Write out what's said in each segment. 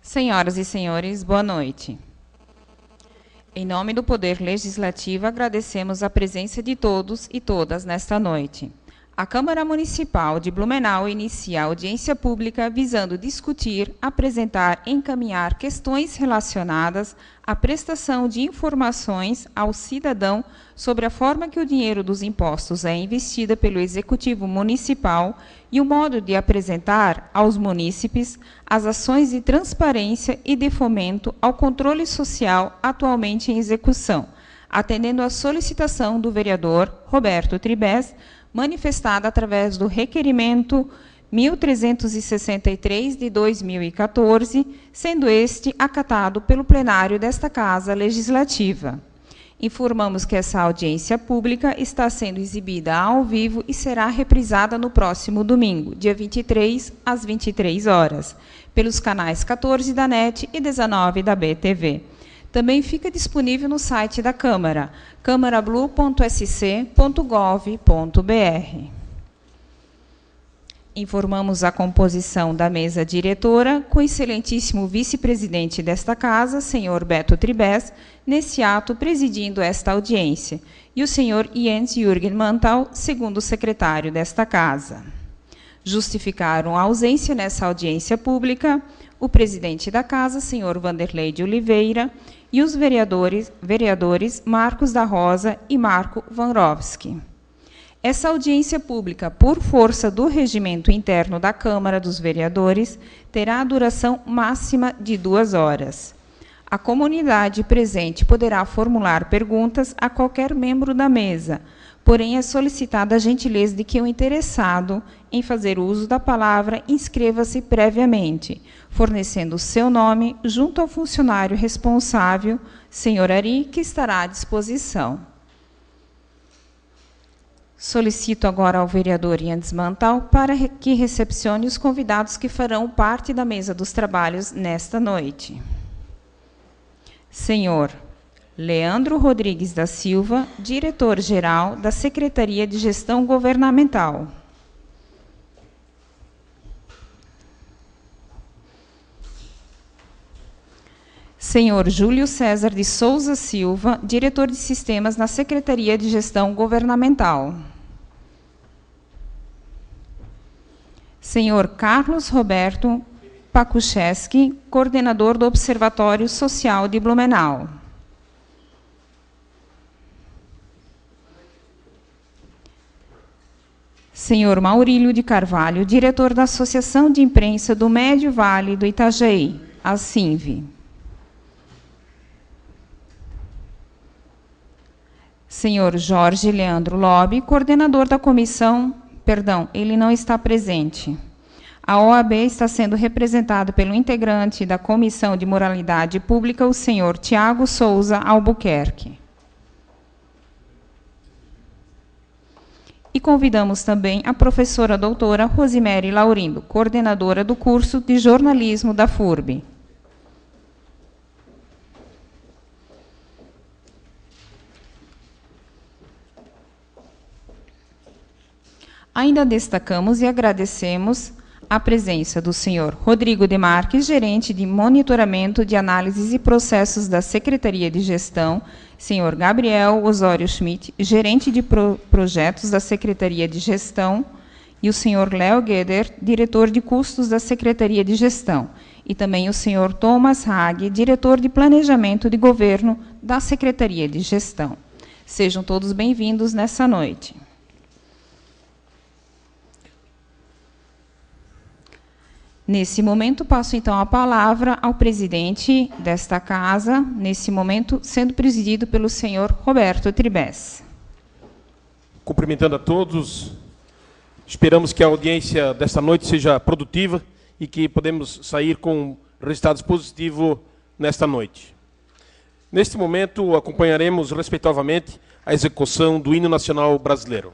Senhoras e senhores, boa noite. Em nome do Poder Legislativo, agradecemos a presença de todos e todas nesta noite. A Câmara Municipal de Blumenau inicia a audiência pública visando discutir, apresentar e encaminhar questões relacionadas à prestação de informações ao cidadão sobre a forma que o dinheiro dos impostos é investido pelo Executivo Municipal e o modo de apresentar aos munícipes as ações de transparência e de fomento ao controle social atualmente em execução, atendendo à solicitação do vereador Roberto Tribes, manifestada através do requerimento 1363 de 2014, sendo este acatado pelo plenário desta Casa Legislativa. Informamos que essa audiência pública está sendo exibida ao vivo e será reprisada no próximo domingo, dia 23, às 23 horas, pelos canais 14 da NET e 19 da BTV. Também fica disponível no site da Câmara, câmarablu.sc.gov.br. Informamos a composição da mesa diretora, com o excelentíssimo vice-presidente desta Casa, senhor Beto Tribes, nesse ato presidindo esta audiência, e o senhor Jens Jürgen Mantal, segundo secretário desta Casa. Justificaram a ausência nessa audiência pública o presidente da Casa, senhor Vanderlei de Oliveira, e os vereadores Marcos da Rosa e Marco Vanrovski. Essa audiência pública, por força do regimento interno da Câmara dos Vereadores, terá a duração máxima de 2 horas. A comunidade presente poderá formular perguntas a qualquer membro da mesa, porém é solicitada a gentileza de que o interessado em fazer uso da palavra inscreva-se previamente, fornecendo o seu nome junto ao funcionário responsável, senhor Ari, que estará à disposição. Solicito agora ao vereador Jens Mantal para que recepcione os convidados que farão parte da mesa dos trabalhos nesta noite. Senhor Leandro Rodrigues da Silva, diretor-geral da Secretaria de Gestão Governamental. Senhor Júlio César de Souza Silva, diretor de Sistemas na Secretaria de Gestão Governamental. Senhor Carlos Roberto Pakucheski, coordenador do Observatório Social de Blumenau. Senhor Maurílio de Carvalho, diretor da Associação de Imprensa do Médio Vale do Itajaí, a SINV. Senhor Jorge Leandro Lobbe, coordenador da comissão... Perdão, ele não está presente. A OAB está sendo representada pelo integrante da Comissão de Moralidade Pública, o senhor Tiago Souza Albuquerque. E convidamos também a professora doutora Rosimere Laurindo, coordenadora do curso de jornalismo da FURB. Ainda destacamos e agradecemos a presença do senhor Rodrigo Demarques, gerente de monitoramento de análises e processos da Secretaria de Gestão, senhor Gabriel Osório Schmidt, gerente de projetos da Secretaria de Gestão, e o senhor Léo Gueder, diretor de custos da Secretaria de Gestão, e também o senhor Thomas Hag, diretor de planejamento de governo da Secretaria de Gestão. Sejam todos bem-vindos nessa noite. Nesse momento, passo então a palavra ao presidente desta casa, nesse momento, sendo presidido pelo senhor Roberto Tribes. Cumprimentando a todos, esperamos que a audiência desta noite seja produtiva e que podemos sair com resultados positivos nesta noite. Neste momento, acompanharemos respeitosamente a execução do Hino Nacional Brasileiro.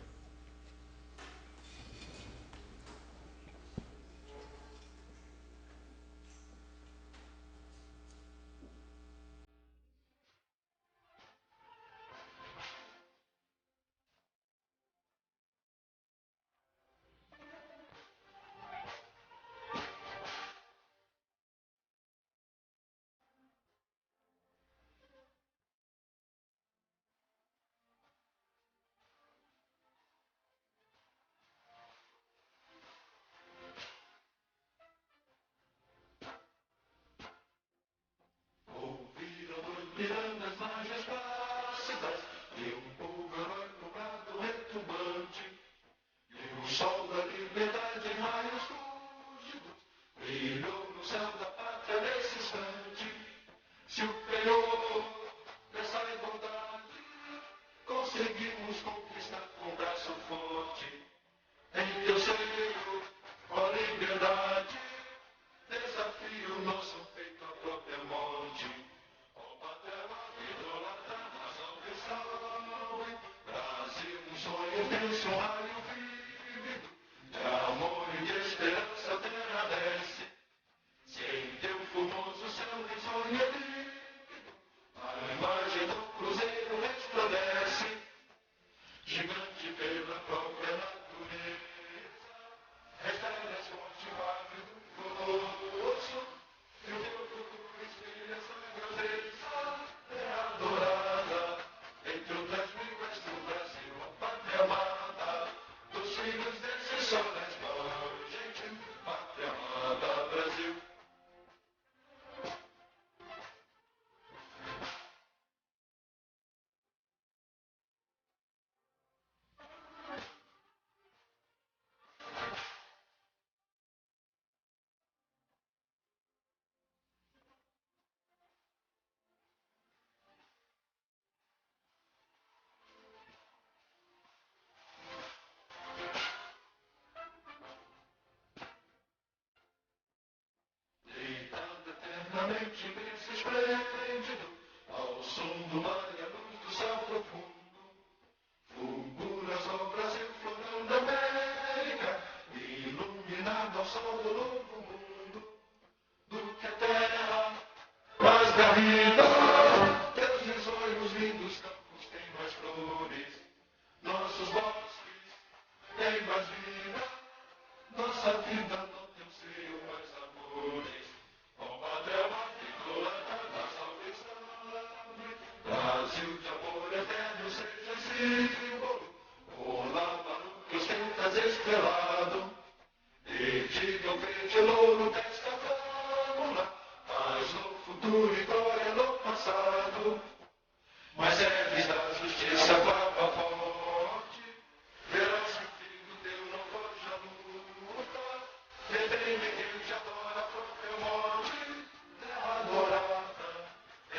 eternamente imenso e esplêndido, ao som do mar e a luz do céu profundo, fulgura o Brasil, florão da América, iluminado ao sol do novo mundo, do que a terra mais garrida. Teus risonhos lindos campos têm mais flores, nossos bosques têm mais vida, nossa vida não tem um seio mais amores. Ó Pátria Matriculada da salvação, Brasil de amor eterno seja símbolo, olá maluco ostentas estrelado, e diga o verde louro desta fábula, paz no futuro e glória no passado. Mas é da justiça papa forte, verás que o filho teu não foge à luta, defende quem te adora a própria morte, terra adorada,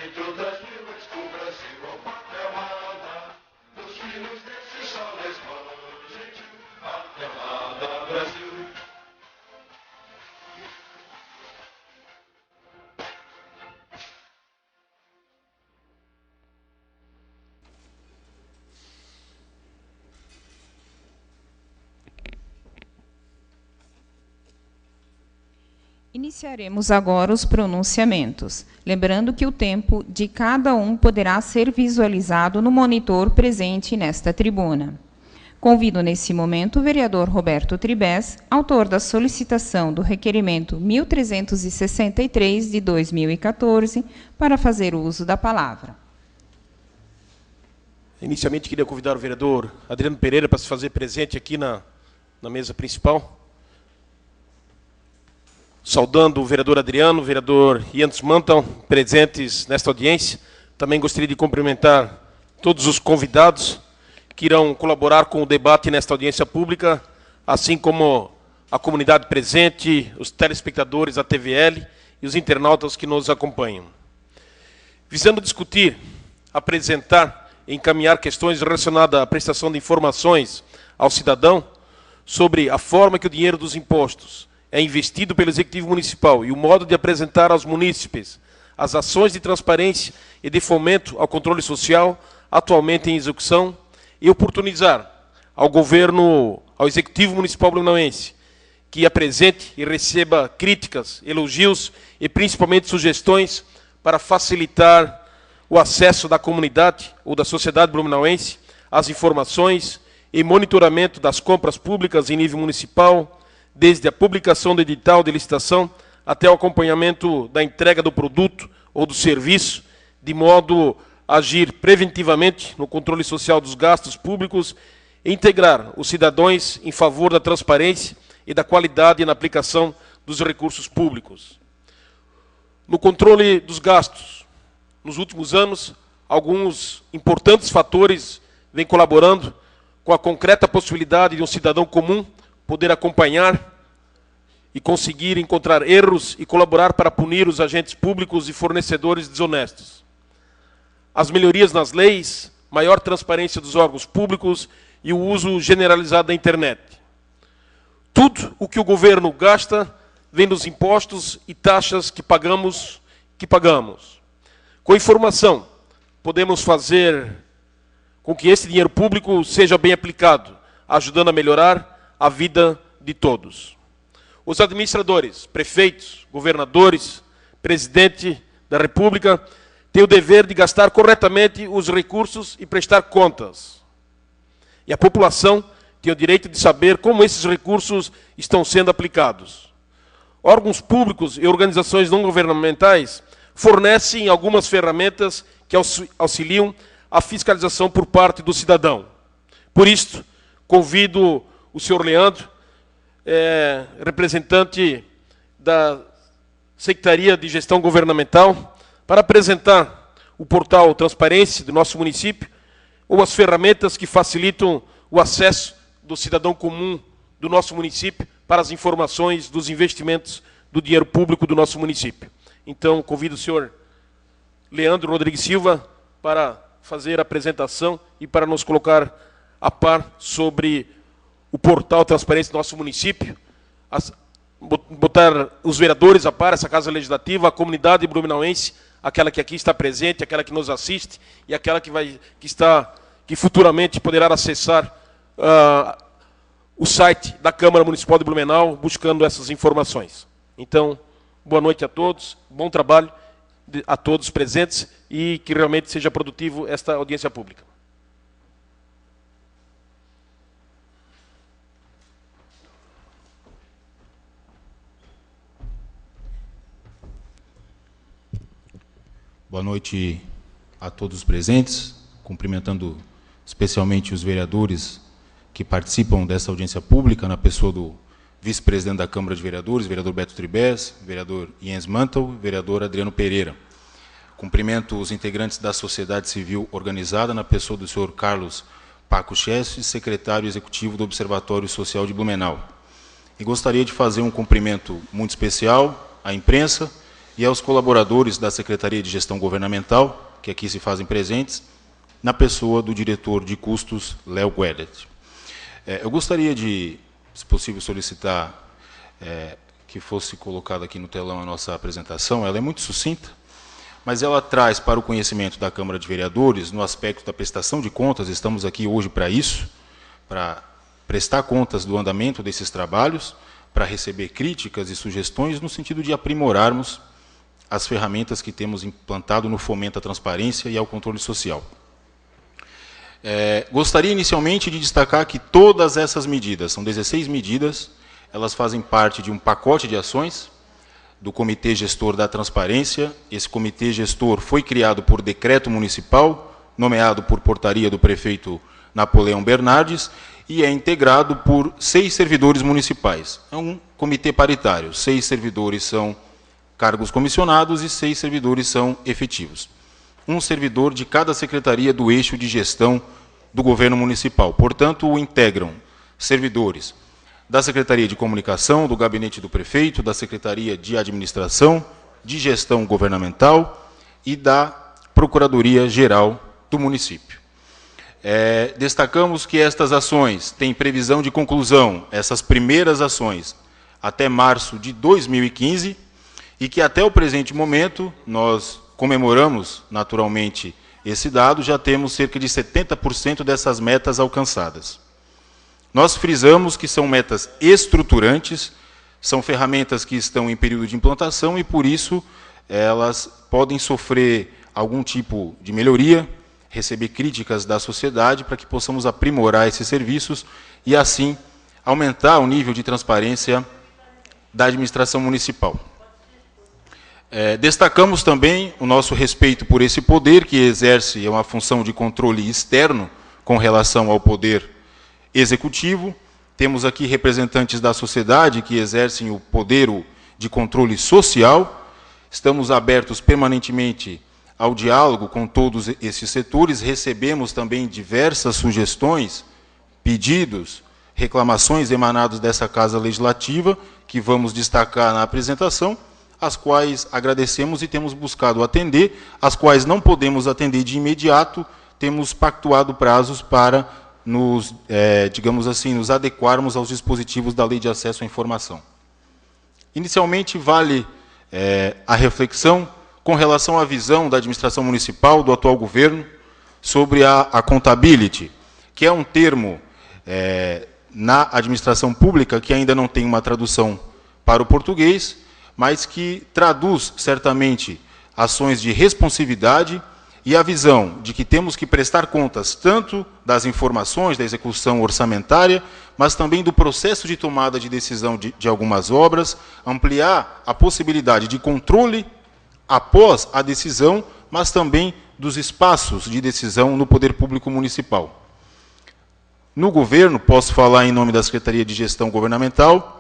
entre outras mil o Brasil, ó pátria amada, dos filhos desse sol resplandente, pátria amada, Brasil. Iniciaremos agora os pronunciamentos, lembrando que o tempo de cada um poderá ser visualizado no monitor presente nesta tribuna. Convido nesse momento o vereador Roberto Tribes, autor da solicitação do requerimento 1363 de 2014, para fazer uso da palavra. Inicialmente, queria convidar o vereador Adriano Pereira para se fazer presente aqui na mesa principal. Saudando o vereador Adriano, o vereador Jens Mantel, presentes nesta audiência. Também gostaria de cumprimentar todos os convidados que irão colaborar com o debate nesta audiência pública, assim como a comunidade presente, os telespectadores da TVL e os internautas que nos acompanham. Visando discutir, apresentar e encaminhar questões relacionadas à prestação de informações ao cidadão sobre a forma que o dinheiro dos impostos é investido pelo Executivo Municipal e o modo de apresentar aos munícipes as ações de transparência e de fomento ao controle social atualmente em execução e oportunizar ao governo, ao Executivo Municipal blumenauense, que apresente e receba críticas, elogios e principalmente sugestões para facilitar o acesso da comunidade ou da sociedade blumenauense às informações e monitoramento das compras públicas em nível municipal, desde a publicação do edital de licitação até o acompanhamento da entrega do produto ou do serviço, de modo a agir preventivamente no controle social dos gastos públicos e integrar os cidadãos em favor da transparência e da qualidade na aplicação dos recursos públicos. No controle dos gastos, nos últimos anos, alguns importantes fatores vêm colaborando com a concreta possibilidade de um cidadão comum poder acompanhar e conseguir encontrar erros e colaborar para punir os agentes públicos e fornecedores desonestos. As melhorias nas leis, maior transparência dos órgãos públicos e o uso generalizado da internet. Tudo o que o governo gasta vem dos impostos e taxas que pagamos. Com informação, podemos fazer com que esse dinheiro público seja bem aplicado, ajudando a melhorar a vida de todos. Os administradores, prefeitos, governadores, presidente da República, têm o dever de gastar corretamente os recursos e prestar contas. E a população tem o direito de saber como esses recursos estão sendo aplicados. Órgãos públicos e organizações não governamentais fornecem algumas ferramentas que auxiliam a fiscalização por parte do cidadão. Por isso, convido o senhor Leandro, representante da Secretaria de Gestão Governamental, para apresentar o portal Transparência do nosso município, ou as ferramentas que facilitam o acesso do cidadão comum do nosso município para as informações dos investimentos do dinheiro público do nosso município. Então, convido o senhor Leandro Rodrigues Silva para fazer a apresentação e para nos colocar a par sobre o portal Transparência do nosso município, botar os vereadores a par, essa Casa Legislativa, a comunidade blumenauense, aquela que aqui está presente, aquela que nos assiste e aquela que futuramente poderá acessar o site da Câmara Municipal de Blumenau, buscando essas informações. Então, boa noite a todos, bom trabalho a todos presentes e que realmente seja produtivo esta audiência pública. Boa noite a todos os presentes, cumprimentando especialmente os vereadores que participam dessa audiência pública, na pessoa do vice-presidente da Câmara de Vereadores, vereador Beto Tribes, vereador Jens Mantel, vereador Adriano Pereira. Cumprimento os integrantes da sociedade civil organizada, na pessoa do senhor Carlos Paco Chessi, secretário executivo do Observatório Social de Blumenau. E gostaria de fazer um cumprimento muito especial à imprensa e aos colaboradores da Secretaria de Gestão Governamental, que aqui se fazem presentes, na pessoa do diretor de custos, Léo Guedet. Eu gostaria de, se possível, solicitar que fosse colocada aqui no telão a nossa apresentação. Ela é muito sucinta, mas ela traz para o conhecimento da Câmara de Vereadores, no aspecto da prestação de contas, estamos aqui hoje para isso, para prestar contas do andamento desses trabalhos, para receber críticas e sugestões no sentido de aprimorarmos as ferramentas que temos implantado no fomento à transparência e ao controle social. Gostaria inicialmente de destacar que todas essas medidas, são 16 medidas, elas fazem parte de um pacote de ações do Comitê Gestor da Transparência. Esse Comitê Gestor foi criado por decreto municipal, nomeado por portaria do prefeito Napoleão Bernardes, e é integrado por 6 servidores municipais. É um comitê paritário, 6 servidores são cargos comissionados e 6 servidores são efetivos. Um servidor de cada secretaria do eixo de gestão do governo municipal. Portanto, o integram servidores da Secretaria de Comunicação, do Gabinete do Prefeito, da Secretaria de Administração, de Gestão Governamental e da Procuradoria-Geral do município. Destacamos que estas ações têm previsão de conclusão, essas primeiras ações, até março de 2015, e que até o presente momento, nós comemoramos naturalmente esse dado, já temos cerca de 70% dessas metas alcançadas. Nós frisamos que são metas estruturantes, são ferramentas que estão em período de implantação e, por isso, elas podem sofrer algum tipo de melhoria, receber críticas da sociedade para que possamos aprimorar esses serviços e, assim, aumentar o nível de transparência da administração municipal. Destacamos também o nosso respeito por esse poder, que exerce uma função de controle externo com relação ao poder executivo. Temos aqui representantes da sociedade que exercem o poder de controle social. Estamos abertos permanentemente ao diálogo com todos esses setores. Recebemos também diversas sugestões, pedidos, reclamações emanados dessa Casa Legislativa, que vamos destacar na apresentação, as quais agradecemos e temos buscado atender, as quais não podemos atender de imediato, temos pactuado prazos para nos, digamos assim, nos adequarmos aos dispositivos da Lei de Acesso à Informação. Inicialmente, vale a reflexão com relação à visão da administração municipal, do atual governo, sobre a accountability, que é um termo na administração pública que ainda não tem uma tradução para o português, mas que traduz, certamente, ações de responsividade e a visão de que temos que prestar contas tanto das informações da execução orçamentária, mas também do processo de tomada de decisão de algumas obras, ampliar a possibilidade de controle após a decisão, mas também dos espaços de decisão no poder público municipal. No governo, posso falar em nome da Secretaria de Gestão Governamental,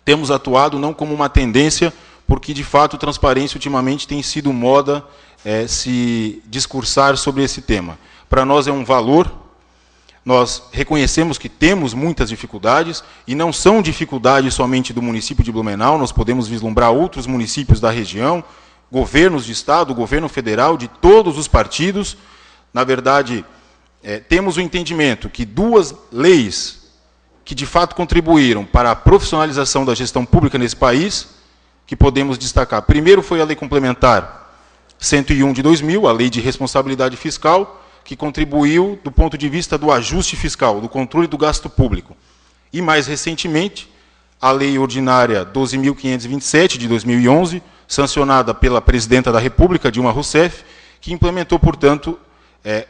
temos atuado não como uma tendência, porque, de fato, transparência ultimamente tem sido moda se discursar sobre esse tema. Para nós é um valor, nós reconhecemos que temos muitas dificuldades, e não são dificuldades somente do município de Blumenau, nós podemos vislumbrar outros municípios da região, governos de Estado, governo federal, de todos os partidos. Na verdade, temos o entendimento que 2 leis que de fato contribuíram para a profissionalização da gestão pública nesse país, que podemos destacar. Primeiro foi a Lei Complementar 101 de 2000, a Lei de Responsabilidade Fiscal, que contribuiu do ponto de vista do ajuste fiscal, do controle do gasto público. E, mais recentemente, a Lei Ordinária 12.527, de 2011, sancionada pela Presidenta da República, Dilma Rousseff, que implementou, portanto,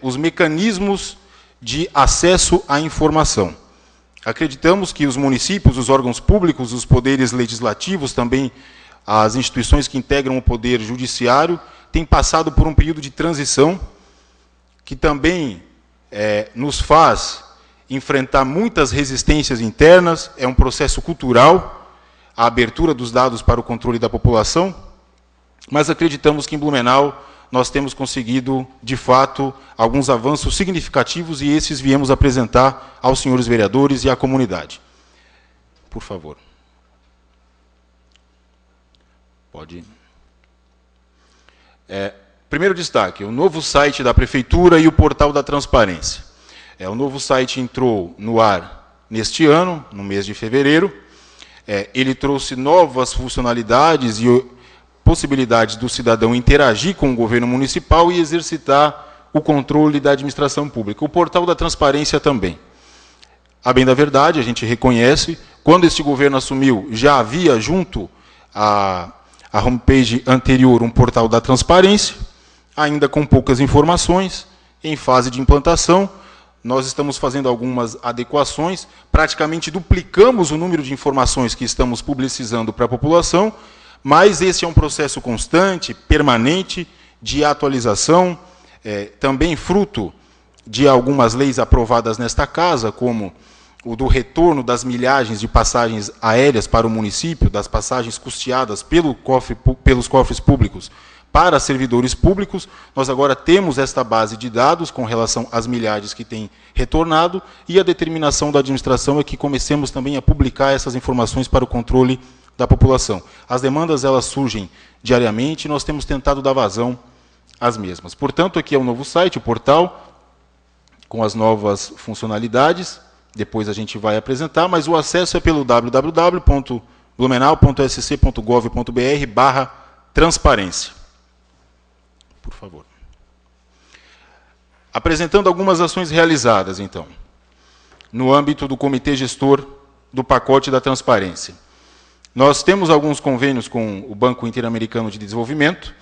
os mecanismos de acesso à informação. Acreditamos que os municípios, os órgãos públicos, os poderes legislativos, também as instituições que integram o poder judiciário, têm passado por um período de transição que também nos faz enfrentar muitas resistências internas, é um processo cultural, a abertura dos dados para o controle da população, mas acreditamos que em Blumenau nós temos conseguido, de fato, alguns avanços significativos e esses viemos apresentar aos senhores vereadores e à comunidade. Por favor. Pode. Primeiro destaque, o novo site da Prefeitura e o portal da transparência. O novo site entrou no ar neste ano, no mês de fevereiro. Ele trouxe novas funcionalidades e possibilidades do cidadão interagir com o governo municipal e exercitar o controle da administração pública. O portal da transparência também. A bem da verdade, a gente reconhece, quando este governo assumiu, já havia junto à homepage anterior um portal da transparência, ainda com poucas informações, em fase de implantação. Nós estamos fazendo algumas adequações, praticamente duplicamos o número de informações que estamos publicizando para a população, mas esse é um processo constante, permanente, de atualização, também fruto de algumas leis aprovadas nesta casa, como o do retorno das milhagens de passagens aéreas para o município, das passagens custeadas pelos cofres públicos para servidores públicos. Nós agora temos esta base de dados com relação às milhagens que têm retornado, e a determinação da administração é que comecemos também a publicar essas informações para o controle da população. As demandas, elas surgem diariamente e nós temos tentado dar vazão às mesmas. Portanto, aqui é o novo site, o portal, com as novas funcionalidades. Depois a gente vai apresentar, mas o acesso é pelo www.blumenau.sc.gov.br/transparência. Por favor. Apresentando algumas ações realizadas, então, no âmbito do Comitê Gestor do Pacote da Transparência. Nós temos alguns convênios com o Banco Interamericano de Desenvolvimento,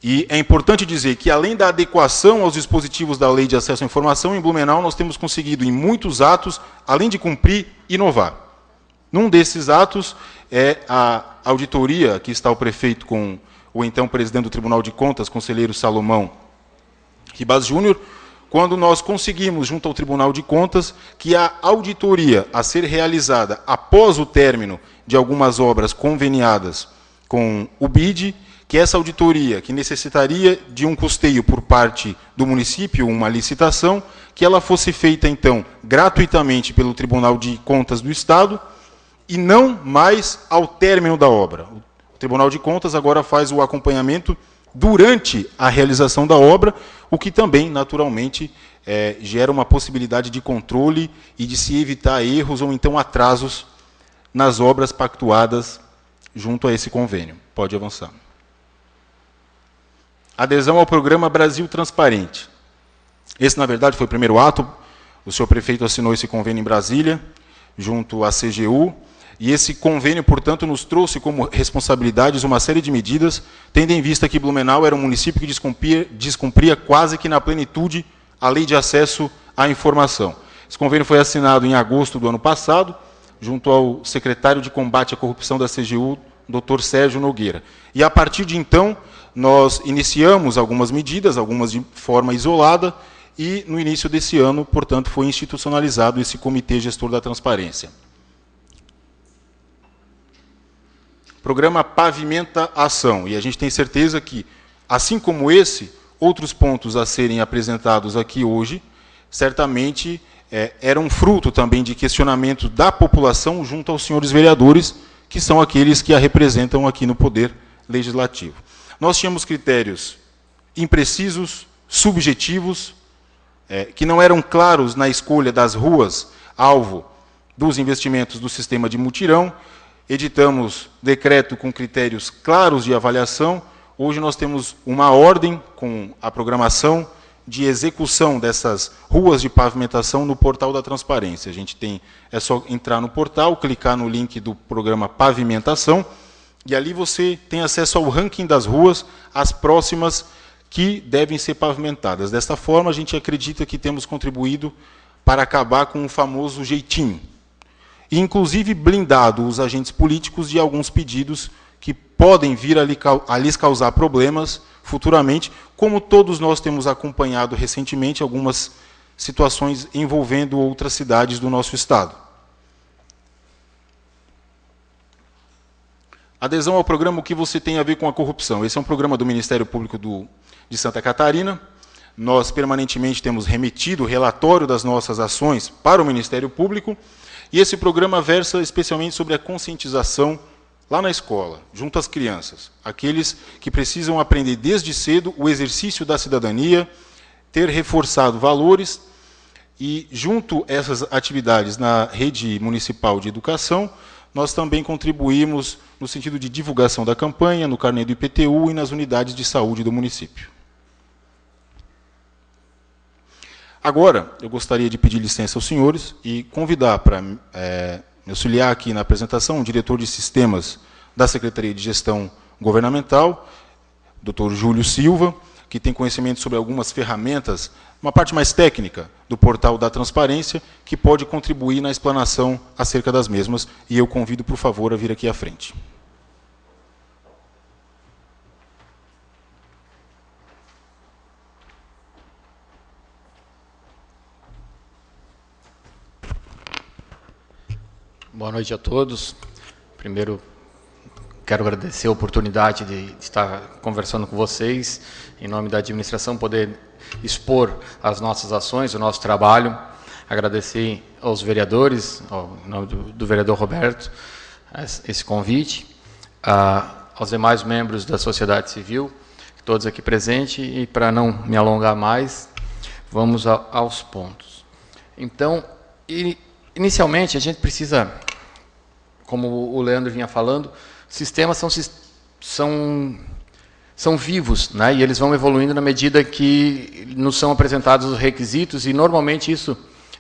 e é importante dizer que, além da adequação aos dispositivos da Lei de Acesso à Informação, em Blumenau nós temos conseguido, em muitos atos, além de cumprir, inovar. Num desses atos é a auditoria, que está o prefeito com o então presidente do Tribunal de Contas, conselheiro Salomão Ribas Júnior, quando nós conseguimos, junto ao Tribunal de Contas, que a auditoria a ser realizada após o término de algumas obras conveniadas com o BID, que essa auditoria, que necessitaria de um custeio por parte do município, uma licitação, que ela fosse feita, então, gratuitamente pelo Tribunal de Contas do Estado, e não mais ao término da obra. O Tribunal de Contas agora faz o acompanhamento durante a realização da obra, o que também, naturalmente, gera uma possibilidade de controle e de se evitar erros ou, então, atrasos nas obras pactuadas junto a esse convênio. Pode avançar. Adesão ao programa Brasil Transparente. Esse, na verdade, foi o primeiro ato. O senhor prefeito assinou esse convênio em Brasília, junto à CGU, e esse convênio, portanto, nos trouxe como responsabilidades uma série de medidas, tendo em vista que Blumenau era um município que descumpria quase que na plenitude a Lei de Acesso à Informação. Esse convênio foi assinado em agosto do ano passado, junto ao secretário de Combate à Corrupção da CGU, Dr. Sérgio Nogueira. E, a partir de então, nós iniciamos algumas medidas, algumas de forma isolada, e, no início desse ano, portanto, foi institucionalizado esse Comitê Gestor da Transparência. Programa Pavimenta Ação. E a gente tem certeza que, assim como esse, outros pontos a serem apresentados aqui hoje, certamente eram fruto também de questionamento da população junto aos senhores vereadores, que são aqueles que a representam aqui no Poder Legislativo. Nós tínhamos critérios imprecisos, subjetivos, que não eram claros na escolha das ruas, alvo dos investimentos do sistema de mutirão, editamos decreto com critérios claros de avaliação. Hoje nós temos uma ordem com a programação de execução dessas ruas de pavimentação no portal da transparência. A gente tem, é só entrar no portal, clicar no link do programa Pavimentação, e ali você tem acesso ao ranking das ruas, as próximas que devem ser pavimentadas. Desta forma, a gente acredita que temos contribuído para acabar com o famoso jeitinho, e inclusive blindado os agentes políticos de alguns pedidos que podem vir a lhes causar problemas futuramente, como todos nós temos acompanhado recentemente algumas situações envolvendo outras cidades do nosso estado. Adesão ao programa O que você tem a ver com a corrupção. Esse é um programa do Ministério Público de Santa Catarina. Nós permanentemente temos remetido o relatório das nossas ações para o Ministério Público, e esse programa versa especialmente sobre a conscientização lá na escola, junto às crianças, aqueles que precisam aprender desde cedo o exercício da cidadania, ter reforçado valores, e junto a essas atividades na rede municipal de educação, nós também contribuímos no sentido de divulgação da campanha, no carnê do IPTU e nas unidades de saúde do município. Agora, eu gostaria de pedir licença aos senhores e convidar para me auxiliar aqui na apresentação o diretor de sistemas da Secretaria de Gestão Governamental, Dr. Júlio Silva, que tem conhecimento sobre algumas ferramentas, uma parte mais técnica do portal da transparência, que pode contribuir na explanação acerca das mesmas, e eu convido, por favor, a vir aqui à frente. Boa noite a todos. Primeiro, quero agradecer a oportunidade de estar conversando com vocês, em nome da administração, poder expor as nossas ações, o nosso trabalho. Agradecer aos vereadores, em nome do vereador Roberto, esse convite, aos demais membros da sociedade civil, todos aqui presentes, e para não me alongar mais, vamos aos pontos. Então, inicialmente, a gente precisa, como o Leandro vinha falando, sistemas são vivos, né? E eles vão evoluindo na medida que nos são apresentados os requisitos, e normalmente isso,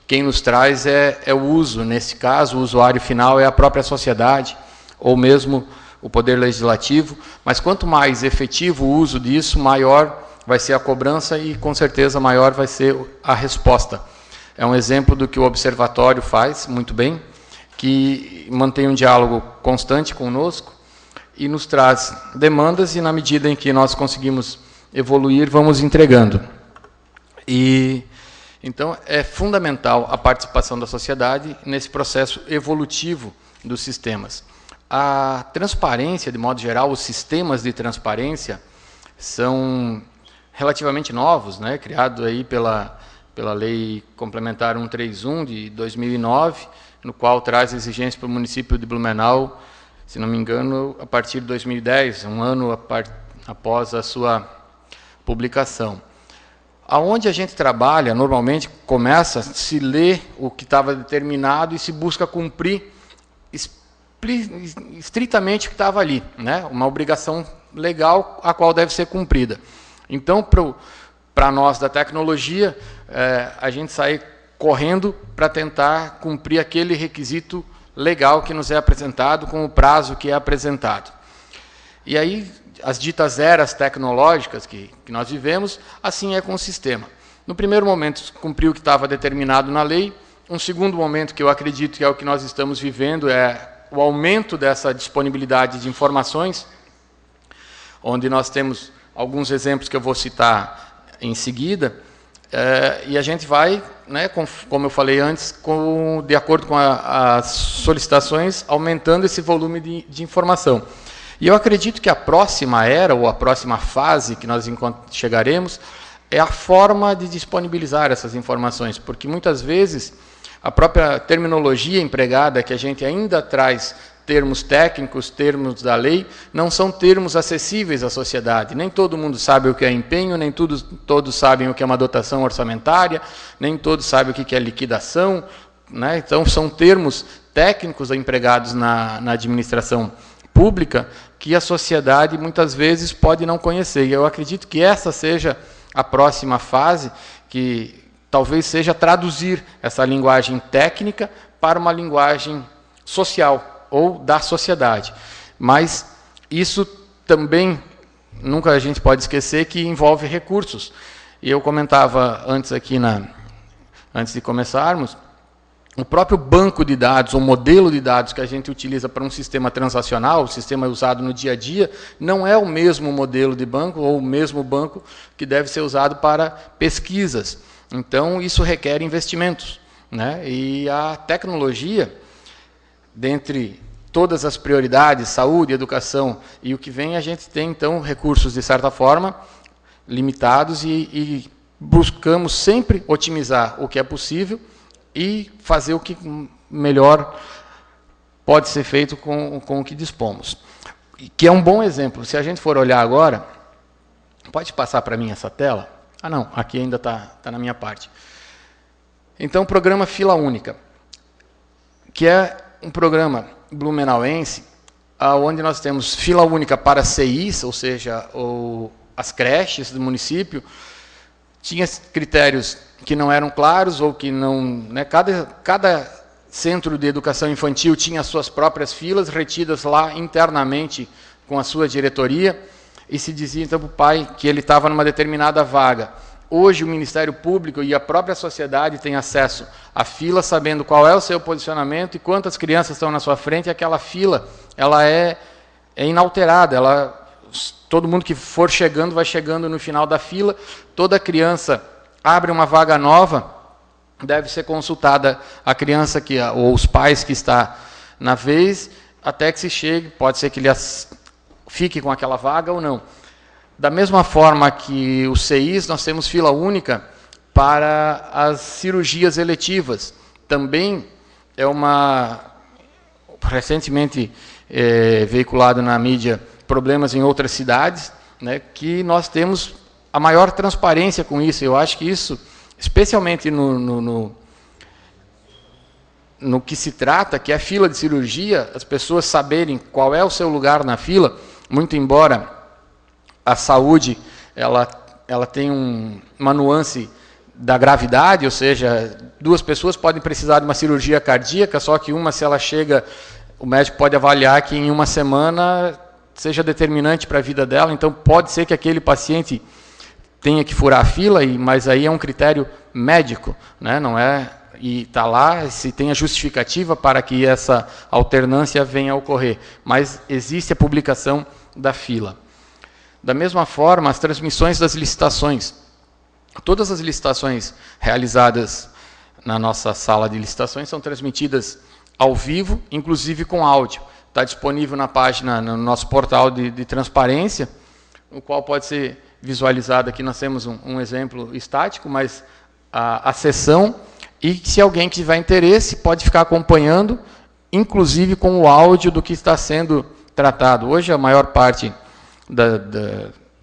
quem nos traz é o uso. Nesse caso, o usuário final é a própria sociedade, ou mesmo o Poder Legislativo, mas quanto mais efetivo o uso disso, maior vai ser a cobrança e, com certeza, maior vai ser a resposta. É um exemplo do que o Observatório faz muito bem, que mantém um diálogo constante conosco e nos traz demandas, e na medida em que nós conseguimos evoluir, vamos entregando. E então é fundamental a participação da sociedade nesse processo evolutivo dos sistemas. A transparência, de modo geral, os sistemas de transparência são relativamente novos, né, criados aí pela Lei Complementar 131 de 2009, no qual traz exigências para o município de Blumenau, se não me engano, a partir de 2010, um ano após a sua publicação. Aonde a gente trabalha, normalmente, começa a se ler o que estava determinado e se busca cumprir estritamente o que estava ali, né? Uma obrigação legal a qual deve ser cumprida. Então, para nós da tecnologia, a gente sai correndo para tentar cumprir aquele requisito legal que nos é apresentado, com o prazo que é apresentado. E aí, as ditas eras tecnológicas que nós vivemos, assim é com o sistema. No primeiro momento, cumpriu o que estava determinado na lei. Um segundo momento, que eu acredito que é o que nós estamos vivendo, é o aumento dessa disponibilidade de informações, onde nós temos alguns exemplos que eu vou citar em seguida, e a gente vai, né, como eu falei antes, de acordo com as solicitações, aumentando esse volume de informação. E eu acredito que a próxima era, ou a próxima fase que nós chegaremos, é a forma de disponibilizar essas informações, porque muitas vezes a própria terminologia empregada, que a gente ainda traz termos técnicos, termos da lei, não são termos acessíveis à sociedade. Nem todo mundo sabe o que é empenho, nem todos sabem o que é uma dotação orçamentária, nem todos sabem o que é liquidação, né? Então, são termos técnicos empregados na administração pública que a sociedade, muitas vezes, pode não conhecer. E eu acredito que essa seja a próxima fase, que talvez seja traduzir essa linguagem técnica para uma linguagem social ou da sociedade. Mas isso também, nunca a gente pode esquecer que envolve recursos. E eu comentava antes aqui, antes de começarmos, o próprio banco de dados, ou modelo de dados que a gente utiliza para um sistema transacional, o sistema usado no dia a dia, não é o mesmo modelo de banco, ou o mesmo banco que deve ser usado para pesquisas. Então, isso requer investimentos, né? E a tecnologia, dentre todas as prioridades, saúde, educação e o que vem, a gente tem, então, recursos, de certa forma, limitados e buscamos sempre otimizar o que é possível e fazer o que melhor pode ser feito com o que dispomos. Que é um bom exemplo. Se a gente for olhar agora, pode passar para mim essa tela? Ah, não, aqui ainda está na minha parte. Então, o programa Fila Única, que é um programa blumenauense, onde nós temos fila única para CIs, ou seja, as creches do município. Tinha critérios que não eram claros, ou que não... Né, cada centro de educação infantil tinha as suas próprias filas, retidas lá internamente com a sua diretoria, e se dizia então para o pai que ele estava numa determinada vaga. Hoje o Ministério Público e a própria sociedade têm acesso à fila, sabendo qual é o seu posicionamento e quantas crianças estão na sua frente, e aquela fila ela é inalterada, todo mundo que for chegando, vai chegando no final da fila. Toda criança abre uma vaga nova, deve ser consultada a criança ou os pais que está na vez, até que se chegue, pode ser que ele fique com aquela vaga ou não. Da mesma forma que os CIs, nós temos fila única para as cirurgias eletivas. Também é recentemente veiculado na mídia, problemas em outras cidades, né, que nós temos a maior transparência com isso. Eu acho que isso, especialmente no que se trata, que é a fila de cirurgia, as pessoas saberem qual é o seu lugar na fila, muito embora a saúde ela tem uma nuance da gravidade, ou seja, duas pessoas podem precisar de uma cirurgia cardíaca, só que uma, se ela chega, o médico pode avaliar que em uma semana seja determinante para a vida dela. Então, pode ser que aquele paciente tenha que furar a fila, mas aí é um critério médico, né? Não é, e está lá, se tem a justificativa para que essa alternância venha a ocorrer. Mas existe a publicação da fila. Da mesma forma, as transmissões das licitações. Todas as licitações realizadas na nossa sala de licitações são transmitidas ao vivo, inclusive com áudio. Está disponível na página, no nosso portal de transparência, o qual pode ser visualizado aqui. Nós temos um exemplo estático, mas a sessão, e se alguém tiver interesse, pode ficar acompanhando, inclusive com o áudio do que está sendo tratado. Hoje, a maior parte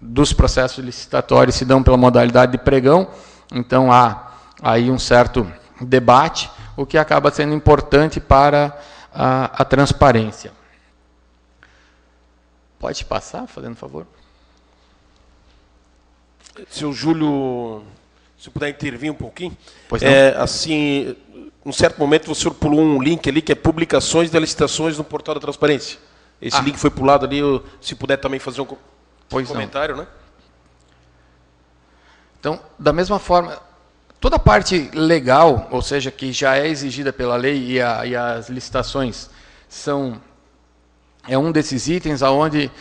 dos processos licitatórios se dão pela modalidade de pregão, então há aí um certo debate, o que acaba sendo importante para a transparência. Pode passar, fazendo favor? Seu Júlio, se puder intervir um pouquinho. Pois não. Assim, num certo momento, o senhor pulou um link ali, que é publicações de licitações no portal da transparência. Esse link foi pulado ali, se puder também fazer um comentário, né? Então, da mesma forma, toda a parte legal, ou seja, que já é exigida pela lei, e as licitações é um desses itens onde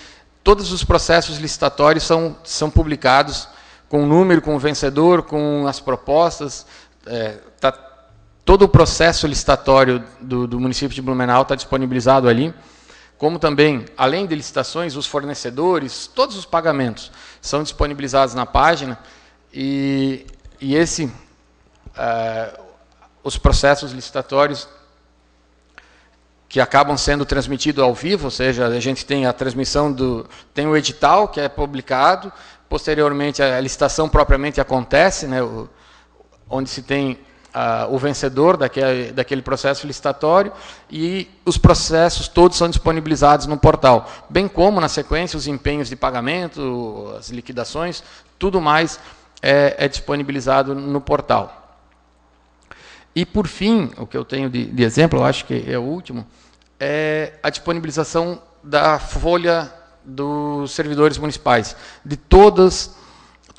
todos os processos licitatórios são publicados com o número, com o vencedor, com as propostas. Todo o processo licitatório do município de Blumenau está disponibilizado ali, como também, além de licitações, os fornecedores, todos os pagamentos são disponibilizados na página, e os processos licitatórios que acabam sendo transmitidos ao vivo, ou seja, a gente tem a transmissão tem o edital que é publicado, posteriormente a licitação propriamente acontece, né, onde se tem o vencedor daquele processo licitatório, e os processos todos são disponibilizados no portal, bem como, na sequência, os empenhos de pagamento, as liquidações, tudo mais é disponibilizado no portal. E, por fim, o que eu tenho de exemplo, eu acho que é o último, é a disponibilização da folha dos servidores municipais, de todos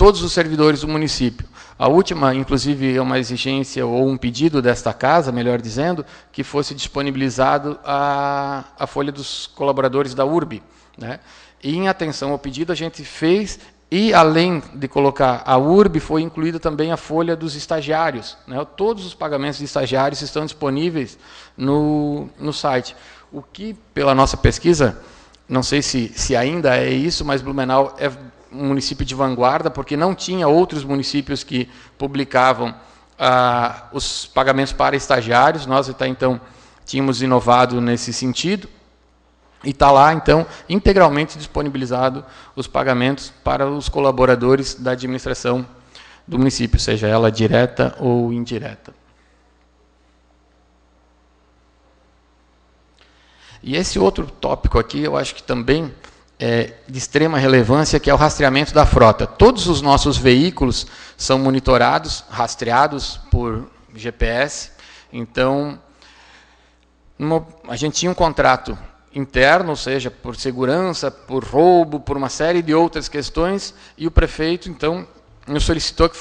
os servidores do município. A última, inclusive, é uma exigência ou um pedido desta casa, melhor dizendo, que fosse disponibilizado a folha dos colaboradores da URB, né? E, em atenção ao pedido, a gente fez, e, além de colocar a URB, foi incluída também a folha dos estagiários, né? Todos os pagamentos de estagiários estão disponíveis no site. O que, pela nossa pesquisa, não sei se ainda é isso, mas Blumenau é um município de vanguarda, porque não tinha outros municípios que publicavam os pagamentos para estagiários. Nós, até então, tínhamos inovado nesse sentido, e está lá, então, integralmente disponibilizado os pagamentos para os colaboradores da administração do município, seja ela direta ou indireta. E esse outro tópico aqui, eu acho que também é de extrema relevância, que é o rastreamento da frota. Todos os nossos veículos são monitorados, rastreados por GPS. Então, a gente tinha um contrato interno, ou seja, por segurança, por roubo, por uma série de outras questões, e o prefeito, então, nos solicitou que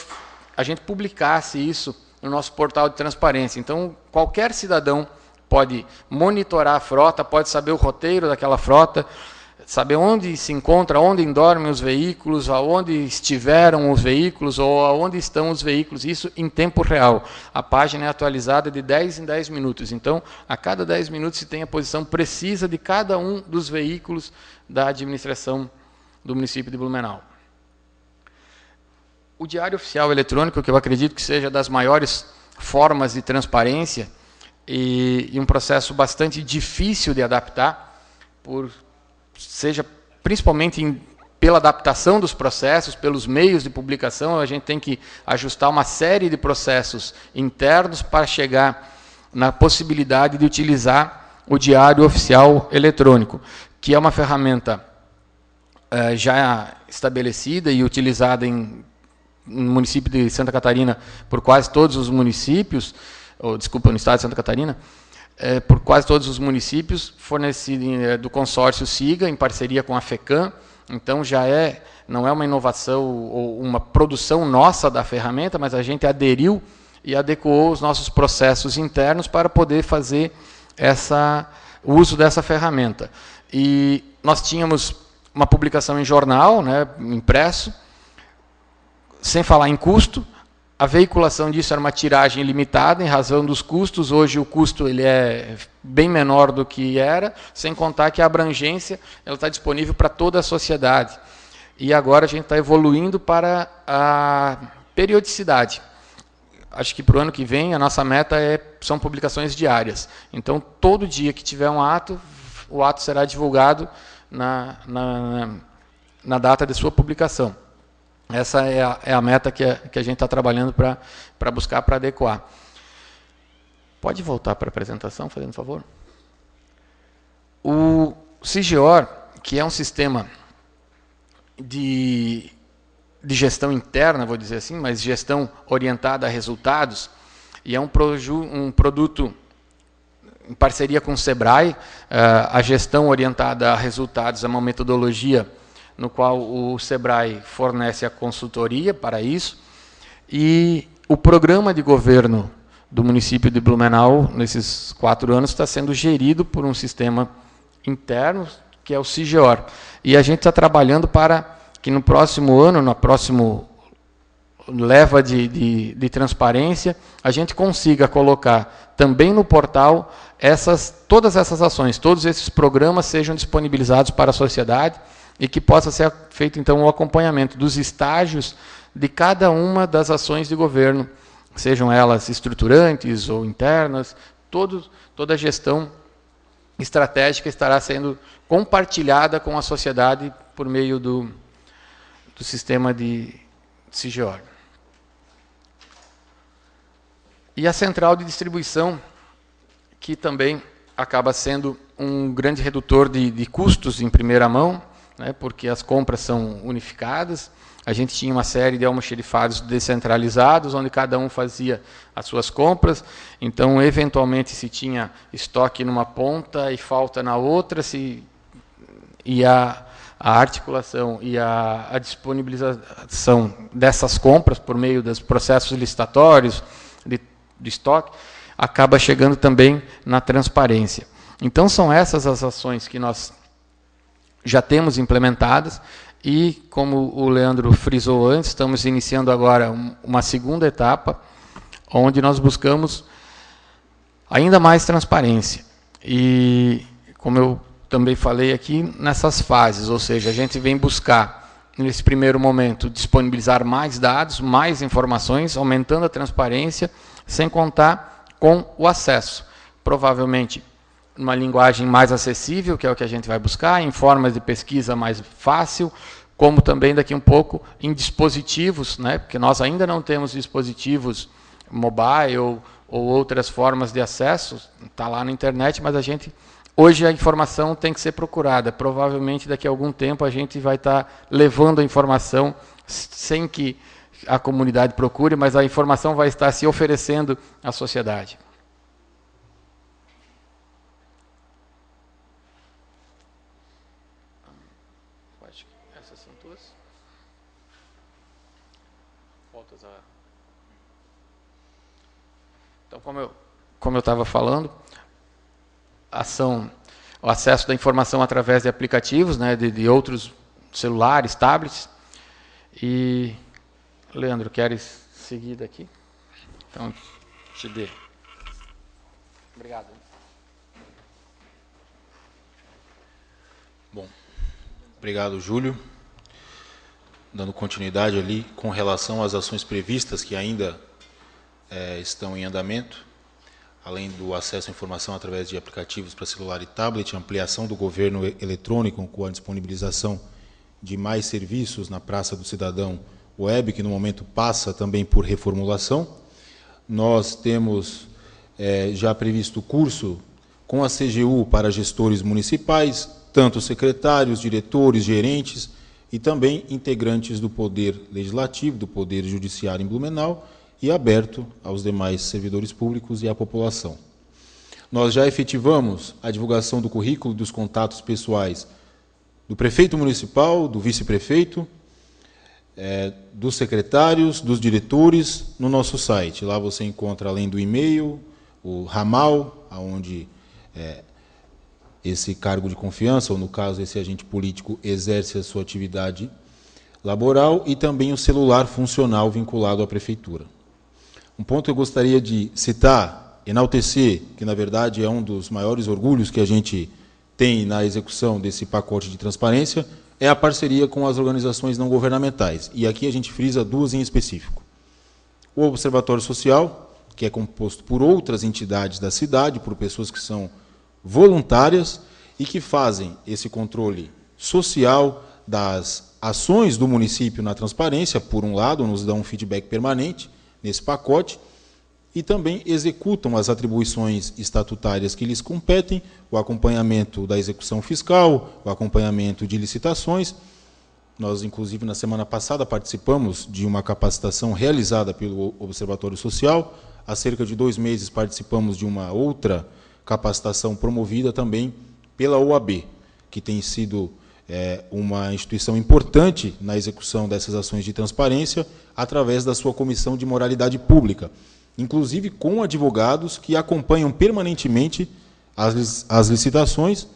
a gente publicasse isso no nosso portal de transparência. Então, qualquer cidadão pode monitorar a frota, pode saber o roteiro daquela frota, saber onde se encontra, onde dormem os veículos, aonde estiveram os veículos ou aonde estão os veículos, isso em tempo real. A página é atualizada de 10 em 10 minutos, então, a cada 10 minutos se tem a posição precisa de cada um dos veículos da administração do município de Blumenau. O Diário Oficial Eletrônico, que eu acredito que seja das maiores formas de transparência, e um processo bastante difícil de adaptar, seja principalmente pela adaptação dos processos, pelos meios de publicação, a gente tem que ajustar uma série de processos internos para chegar na possibilidade de utilizar o Diário Oficial Eletrônico, que é uma ferramenta já estabelecida e utilizada no município de Santa Catarina por quase todos os municípios, no estado de Santa Catarina, por quase todos os municípios, fornecido do consórcio SIGA, em parceria com a FECAM. Então, não é uma inovação ou uma produção nossa da ferramenta, mas a gente aderiu e adequou os nossos processos internos para poder fazer o uso dessa ferramenta. E nós tínhamos uma publicação em jornal, né, impresso, sem falar em custo. A veiculação disso era uma tiragem limitada, em razão dos custos. Hoje o custo ele é bem menor do que era, sem contar que a abrangência está disponível para toda a sociedade. E agora a gente está evoluindo para a periodicidade. Acho que para o ano que vem a nossa meta são publicações diárias. Então, todo dia que tiver um ato, o ato será divulgado na data de sua publicação. Essa é a meta que a gente está trabalhando para buscar, para adequar. Pode voltar para a apresentação, fazendo favor? O CIGIOR, que é um sistema de gestão interna, vou dizer assim, mas gestão orientada a resultados, e é um produto em parceria com o SEBRAE. A gestão orientada a resultados é uma metodologia no qual o SEBRAE fornece a consultoria para isso, e o programa de governo do município de Blumenau, nesses 4 anos, está sendo gerido por um sistema interno, que é o CIGIOR. E a gente está trabalhando para que no próximo ano, na próxima leva de transparência, a gente consiga colocar também no portal todas essas ações, todos esses programas sejam disponibilizados para a sociedade, e que possa ser feito, então, o acompanhamento dos estágios de cada uma das ações de governo, sejam elas estruturantes ou internas, toda a gestão estratégica estará sendo compartilhada com a sociedade por meio do sistema de CIGIOR. E a central de distribuição, que também acaba sendo um grande redutor de custos em primeira mão, né, porque as compras são unificadas. A gente tinha uma série de almoxerifados descentralizados, onde cada um fazia as suas compras. Então, eventualmente, se tinha estoque numa ponta e falta na outra, e a articulação e a disponibilização dessas compras por meio dos processos licitatórios de estoque, acaba chegando também na transparência. Então, são essas as ações que nós já temos implementadas e, como o Leandro frisou antes, estamos iniciando agora uma segunda etapa, onde nós buscamos ainda mais transparência. E, como eu também falei aqui, nessas fases, ou seja, a gente vem buscar, nesse primeiro momento, disponibilizar mais dados, mais informações, aumentando a transparência, sem contar com o acesso. Provavelmente, numa linguagem mais acessível, que é o que a gente vai buscar, em formas de pesquisa mais fácil, como também daqui um pouco em dispositivos, né, porque nós ainda não temos dispositivos mobile ou outras formas de acesso, está lá na internet, mas hoje a informação tem que ser procurada. Provavelmente daqui a algum tempo a gente vai estar levando a informação sem que a comunidade procure, mas a informação vai estar se oferecendo à sociedade. Acho que essas são todas. Então, como eu estava falando, o acesso da informação através de aplicativos, né, de outros celulares, tablets. E, Leandro, queres seguir daqui? Então, te dê. Obrigado. Bom, obrigado, Júlio. Dando continuidade ali com relação às ações previstas que ainda estão em andamento, além do acesso à informação através de aplicativos para celular e tablet, ampliação do governo eletrônico com a disponibilização de mais serviços na Praça do Cidadão Web, que no momento passa também por reformulação. Nós temos já previsto curso com a CGU para gestores municipais, tanto secretários, diretores, gerentes e também integrantes do Poder Legislativo, do Poder Judiciário em Blumenau, e aberto aos demais servidores públicos e à população. Nós já efetivamos a divulgação do currículo e dos contatos pessoais do prefeito municipal, do vice-prefeito, dos secretários, dos diretores, no nosso site. Lá você encontra, além do e-mail, o ramal, onde esse cargo de confiança, ou no caso, esse agente político, exerce a sua atividade laboral, e também o celular funcional vinculado à prefeitura. Um ponto que eu gostaria de citar, enaltecer, que na verdade é um dos maiores orgulhos que a gente tem na execução desse pacote de transparência, é a parceria com as organizações não governamentais. E aqui a gente frisa duas em específico. O Observatório Social, que é composto por outras entidades da cidade, por pessoas que são voluntárias e que fazem esse controle social das ações do município na transparência, por um lado, nos dão um feedback permanente nesse pacote, e também executam as atribuições estatutárias que lhes competem, o acompanhamento da execução fiscal, o acompanhamento de licitações. Nós, inclusive, na semana passada, participamos de uma capacitação realizada pelo Observatório Social. Há cerca de 2 meses participamos de uma outra capacitação promovida também pela OAB, que tem sido uma instituição importante na execução dessas ações de transparência, através da sua Comissão de Moralidade Pública, inclusive com advogados que acompanham permanentemente as licitações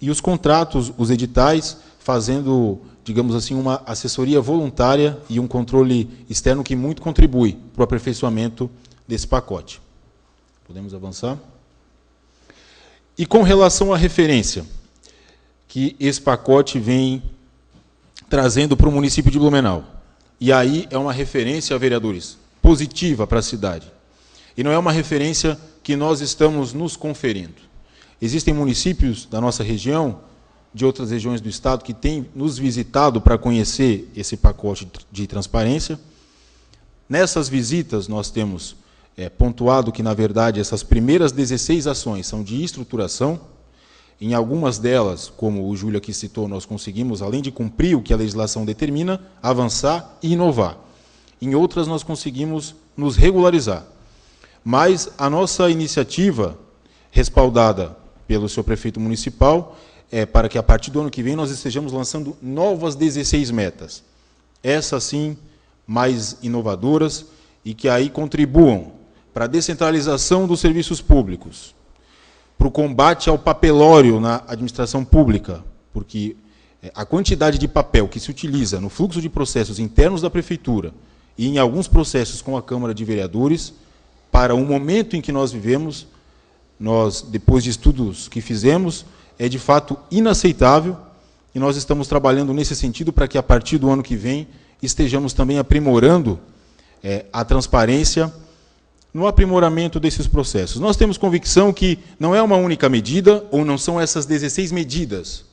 e os contratos, os editais, fazendo, digamos assim, uma assessoria voluntária e um controle externo que muito contribui para o aperfeiçoamento desse pacote. Podemos avançar? E com relação à referência que esse pacote vem trazendo para o município de Blumenau. E aí é uma referência, vereadores, positiva para a cidade. E não é uma referência que nós estamos nos conferindo. Existem municípios da nossa região, de outras regiões do estado, que têm nos visitado para conhecer esse pacote de transparência. Nessas visitas nós temos pontuado que, na verdade, essas primeiras 16 ações são de estruturação. Em algumas delas, como o Júlio aqui citou, nós conseguimos, além de cumprir o que a legislação determina, avançar e inovar. Em outras, nós conseguimos nos regularizar. Mas a nossa iniciativa, respaldada pelo seu prefeito municipal, é para que, a partir do ano que vem, nós estejamos lançando novas 16 metas. Essas, sim, mais inovadoras e que aí contribuam para a descentralização dos serviços públicos, para o combate ao papelório na administração pública, porque a quantidade de papel que se utiliza no fluxo de processos internos da Prefeitura e em alguns processos com a Câmara de Vereadores, para o momento em que nós vivemos, nós, depois de estudos que fizemos, é de fato inaceitável, e nós estamos trabalhando nesse sentido para que, a partir do ano que vem, estejamos também aprimorando a transparência no aprimoramento desses processos. Nós temos convicção que não é uma única medida, ou não são essas 16 medidas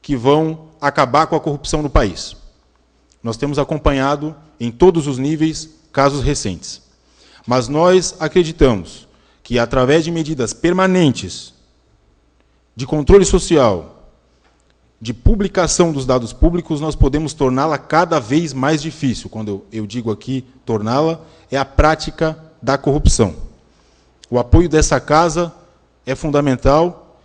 que vão acabar com a corrupção no país. Nós temos acompanhado, em todos os níveis, casos recentes. Mas nós acreditamos que, através de medidas permanentes, de controle social, de publicação dos dados públicos, nós podemos torná-la cada vez mais difícil. Quando eu digo aqui torná-la, é a prática da corrupção. O apoio dessa casa é fundamental.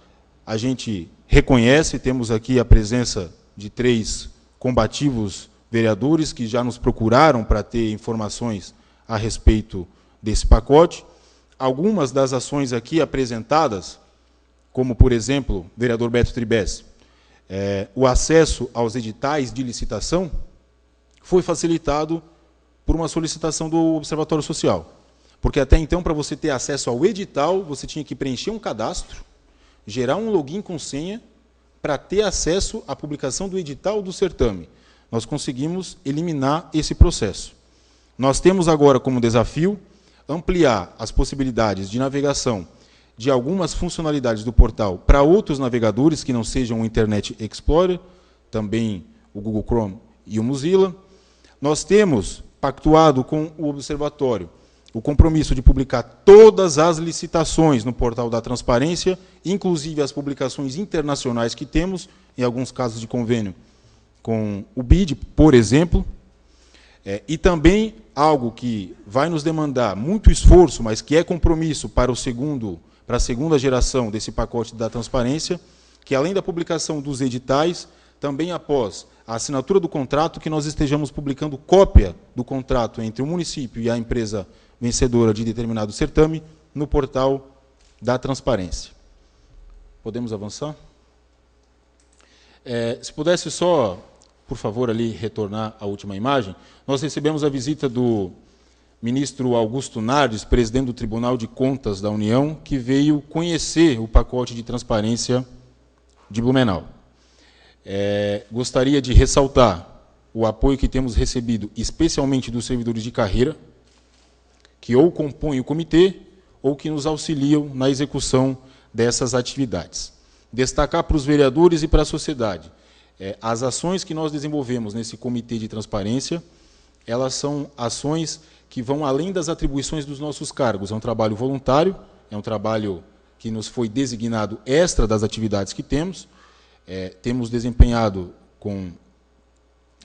A gente reconhece, temos aqui a presença de 3 combativos vereadores que já nos procuraram para ter informações a respeito desse pacote. Algumas das ações aqui apresentadas, como, por exemplo, o vereador Beto Tribes, o acesso aos editais de licitação foi facilitado por uma solicitação do Observatório Social. Porque até então, para você ter acesso ao edital, você tinha que preencher um cadastro, gerar um login com senha, para ter acesso à publicação do edital do certame. Nós conseguimos eliminar esse processo. Nós temos agora como desafio ampliar as possibilidades de navegação de algumas funcionalidades do portal para outros navegadores que não sejam o Internet Explorer, também o Google Chrome e o Mozilla. Nós temos pactuado com o Observatório o compromisso de publicar todas as licitações no portal da transparência, inclusive as publicações internacionais que temos, em alguns casos de convênio com o BID, por exemplo, e também algo que vai nos demandar muito esforço, mas que é compromisso para a segunda geração desse pacote da transparência, que, além da publicação dos editais, também após a assinatura do contrato, que nós estejamos publicando cópia do contrato entre o município e a empresa vencedora de determinado certame no portal da transparência. Podemos avançar? Se pudesse só, por favor, ali retornar à última imagem. Nós recebemos a visita do ministro Augusto Nardes, presidente do Tribunal de Contas da União, que veio conhecer o pacote de transparência de Blumenau. Gostaria de ressaltar o apoio que temos recebido, especialmente dos servidores de carreira, que ou compõem o comitê ou que nos auxiliam na execução dessas atividades. Destacar para os vereadores e para a sociedade, as ações que nós desenvolvemos nesse comitê de transparência, elas são ações que vão além das atribuições dos nossos cargos. É um trabalho voluntário, é um trabalho que nos foi designado extra das atividades que temos. Temos desempenhado com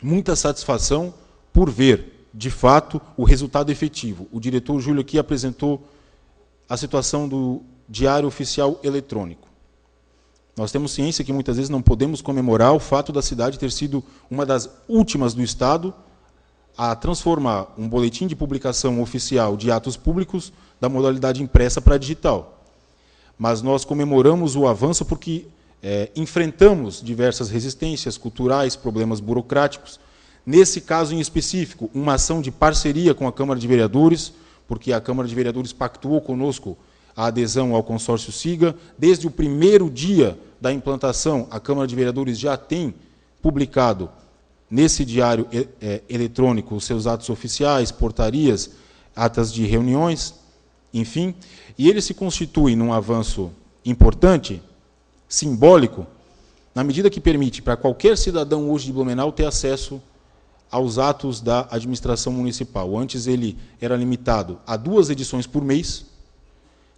muita satisfação por ver, de fato, o resultado efetivo. O diretor Júlio aqui apresentou a situação do Diário Oficial Eletrônico. Nós temos ciência que muitas vezes não podemos comemorar o fato da cidade ter sido uma das últimas do Estado a transformar um boletim de publicação oficial de atos públicos da modalidade impressa para digital. Mas nós comemoramos o avanço porque enfrentamos diversas resistências culturais, problemas burocráticos. Nesse caso em específico, uma ação de parceria com a Câmara de Vereadores, porque a Câmara de Vereadores pactuou conosco a adesão ao consórcio SIGA. Desde o primeiro dia da implantação, a Câmara de Vereadores já tem publicado nesse diário eletrônico os seus atos oficiais, portarias, atas de reuniões, enfim, e ele se constitui num avanço importante, simbólico, na medida que permite para qualquer cidadão hoje de Blumenau ter acesso aos atos da administração municipal. Antes ele era limitado a 2 edições por mês,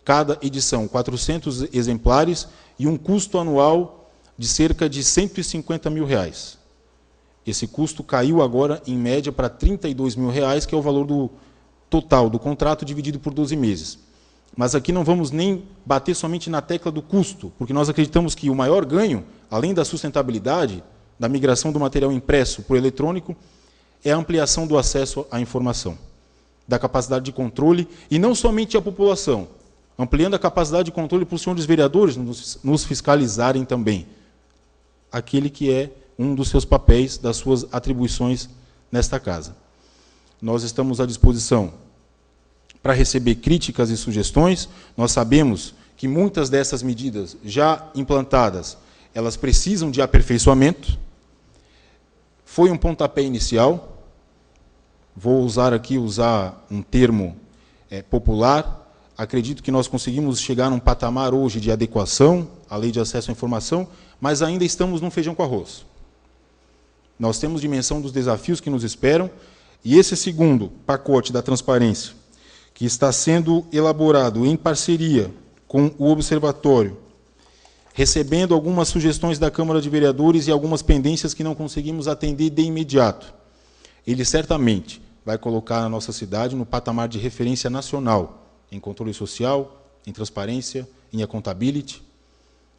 cada edição 400 exemplares e um custo anual de cerca de R$150 mil. Esse custo caiu agora, em média, para R$32 mil, que é o valor do total do contrato dividido por 12 meses. Mas aqui não vamos nem bater somente na tecla do custo, porque nós acreditamos que o maior ganho, além da sustentabilidade, da migração do material impresso para o eletrônico, é a ampliação do acesso à informação, da capacidade de controle, e não somente a população, ampliando a capacidade de controle para os senhores vereadores nos fiscalizarem também, aquele que é um dos seus papéis, das suas atribuições nesta casa. Nós estamos à disposição para receber críticas e sugestões. Nós sabemos que muitas dessas medidas já implantadas, elas precisam de aperfeiçoamento. Foi um pontapé inicial. Vou usar um termo popular. Acredito que nós conseguimos chegar num patamar hoje de adequação à Lei de Acesso à Informação, mas ainda estamos num feijão com arroz. Nós temos dimensão dos desafios que nos esperam, e esse segundo pacote da transparência, que está sendo elaborado em parceria com o Observatório, recebendo algumas sugestões da Câmara de Vereadores e algumas pendências que não conseguimos atender de imediato, ele certamente vai colocar a nossa cidade no patamar de referência nacional, em controle social, em transparência, em accountability,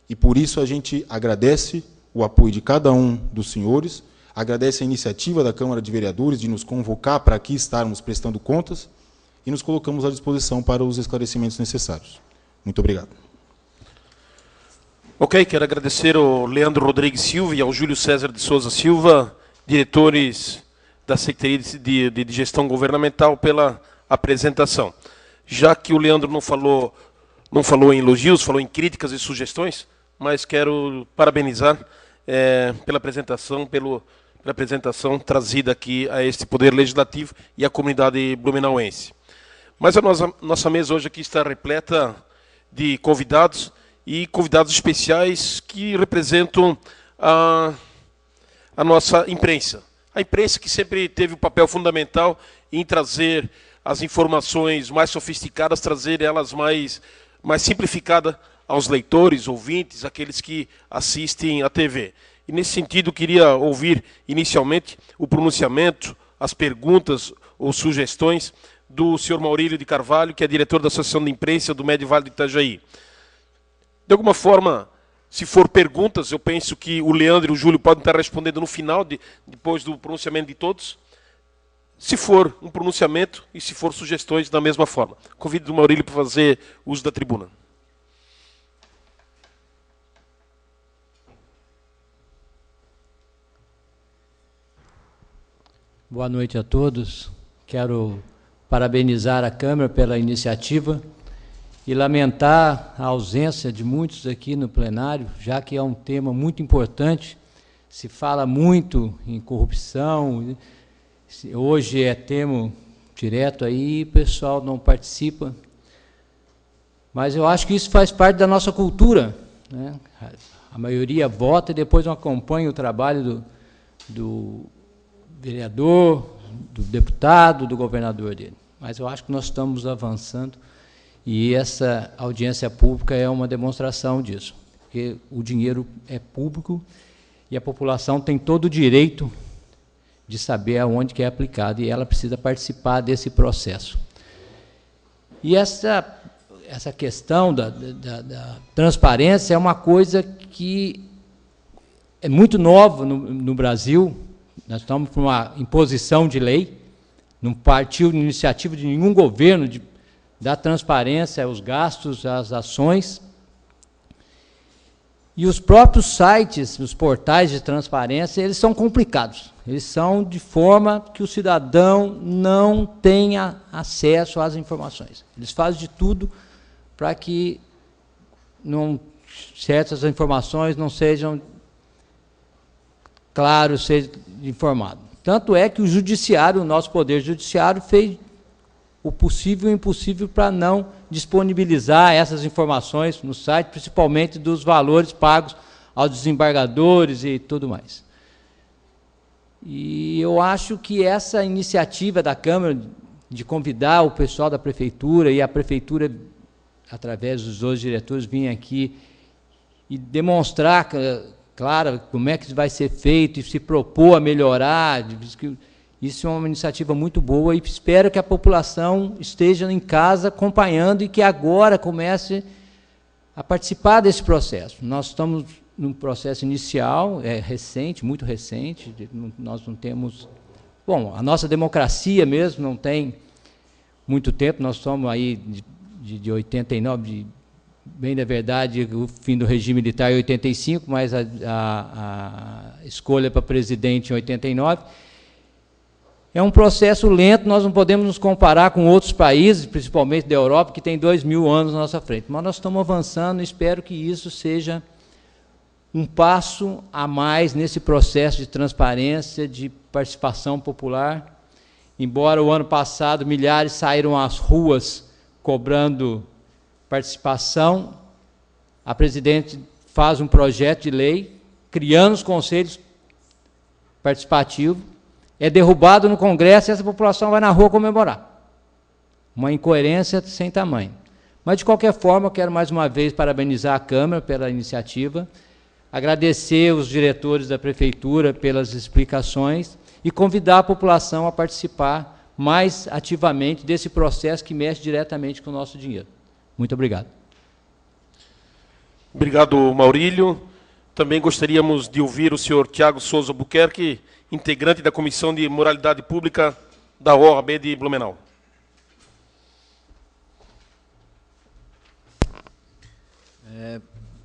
e por isso a gente agradece o apoio de cada um dos senhores, agradece a iniciativa da Câmara de Vereadores de nos convocar para aqui estarmos prestando contas e nos colocamos à disposição para os esclarecimentos necessários. Muito obrigado. Ok, quero agradecer ao Leandro Rodrigues Silva e ao Júlio César de Souza Silva, diretores da Secretaria de Gestão Governamental, pela apresentação. Já que o Leandro não falou em elogios, falou em críticas e sugestões, mas quero parabenizar pela apresentação, pela apresentação trazida aqui a este Poder Legislativo e à comunidade blumenauense. Mas a nossa mesa hoje aqui está repleta de convidados e convidados especiais que representam a nossa imprensa. A imprensa que sempre teve um papel fundamental em trazer as informações mais sofisticadas, trazer elas mais simplificadas aos leitores, ouvintes, aqueles que assistem à TV. E, nesse sentido, queria ouvir, inicialmente, o pronunciamento, as perguntas ou sugestões do senhor Maurílio de Carvalho, que é diretor da Associação de Imprensa do Médio Vale do Itajaí. De alguma forma, se for perguntas, eu penso que o Leandro e o Júlio podem estar respondendo no final, depois do pronunciamento de todos. Se for um pronunciamento e se for sugestões, da mesma forma. Convido o Maurílio para fazer uso da tribuna. Boa noite a todos. Quero parabenizar a Câmara pela iniciativa e lamentar a ausência de muitos aqui no plenário, já que é um tema muito importante. Se fala muito em corrupção, hoje é tema direto aí, o pessoal não participa. Mas eu acho que isso faz parte da nossa cultura, né? A maioria vota e depois não acompanha o trabalho do vereador, do deputado, do governador dele. Mas eu acho que nós estamos avançando e essa audiência pública é uma demonstração disso, porque o dinheiro é público e a população tem todo o direito de saber aonde que é aplicado e ela precisa participar desse processo. E essa questão da transparência é uma coisa que é muito nova no Brasil. Nós estamos com uma imposição de lei, não partiu de iniciativa de nenhum governo de dar transparência aos gastos, às ações. E os próprios sites, os portais de transparência, eles são complicados. Eles são de forma que o cidadão não tenha acesso às informações. Eles fazem de tudo para que certas informações não sejam claras, sejam informadas. Tanto é que o judiciário, o nosso poder judiciário, fez o possível e o impossível para não disponibilizar essas informações no site, principalmente dos valores pagos aos desembargadores e tudo mais. E eu acho que essa iniciativa da Câmara de convidar o pessoal da Prefeitura e a Prefeitura, através dos dois diretores, vir aqui e demonstrar, claro, como é que vai ser feito e se propor a melhorar, isso é uma iniciativa muito boa e espero que a população esteja em casa acompanhando e que agora comece a participar desse processo. Nós estamos num processo inicial, recente, muito recente, nós não temos... Bom, a nossa democracia mesmo não tem muito tempo, nós somos aí de 89, bem da verdade, o fim do regime militar em 85, mas a escolha para presidente em 89. É um processo lento, nós não podemos nos comparar com outros países, principalmente da Europa, que tem 2000 anos na nossa frente. Mas nós estamos avançando e espero que isso seja um passo a mais nesse processo de transparência, de participação popular. Embora o ano passado milhares saíram às ruas cobrando participação, a presidente faz um projeto de lei, criando os conselhos participativos, é derrubado no Congresso e essa população vai na rua comemorar. Uma incoerência sem tamanho. Mas, de qualquer forma, eu quero mais uma vez parabenizar a Câmara pela iniciativa, agradecer os diretores da Prefeitura pelas explicações e convidar a população a participar mais ativamente desse processo que mexe diretamente com o nosso dinheiro. Muito obrigado. Obrigado, Maurílio. Também gostaríamos de ouvir o senhor Tiago Souza Albuquerque, integrante da Comissão de Moralidade Pública da OAB de Blumenau.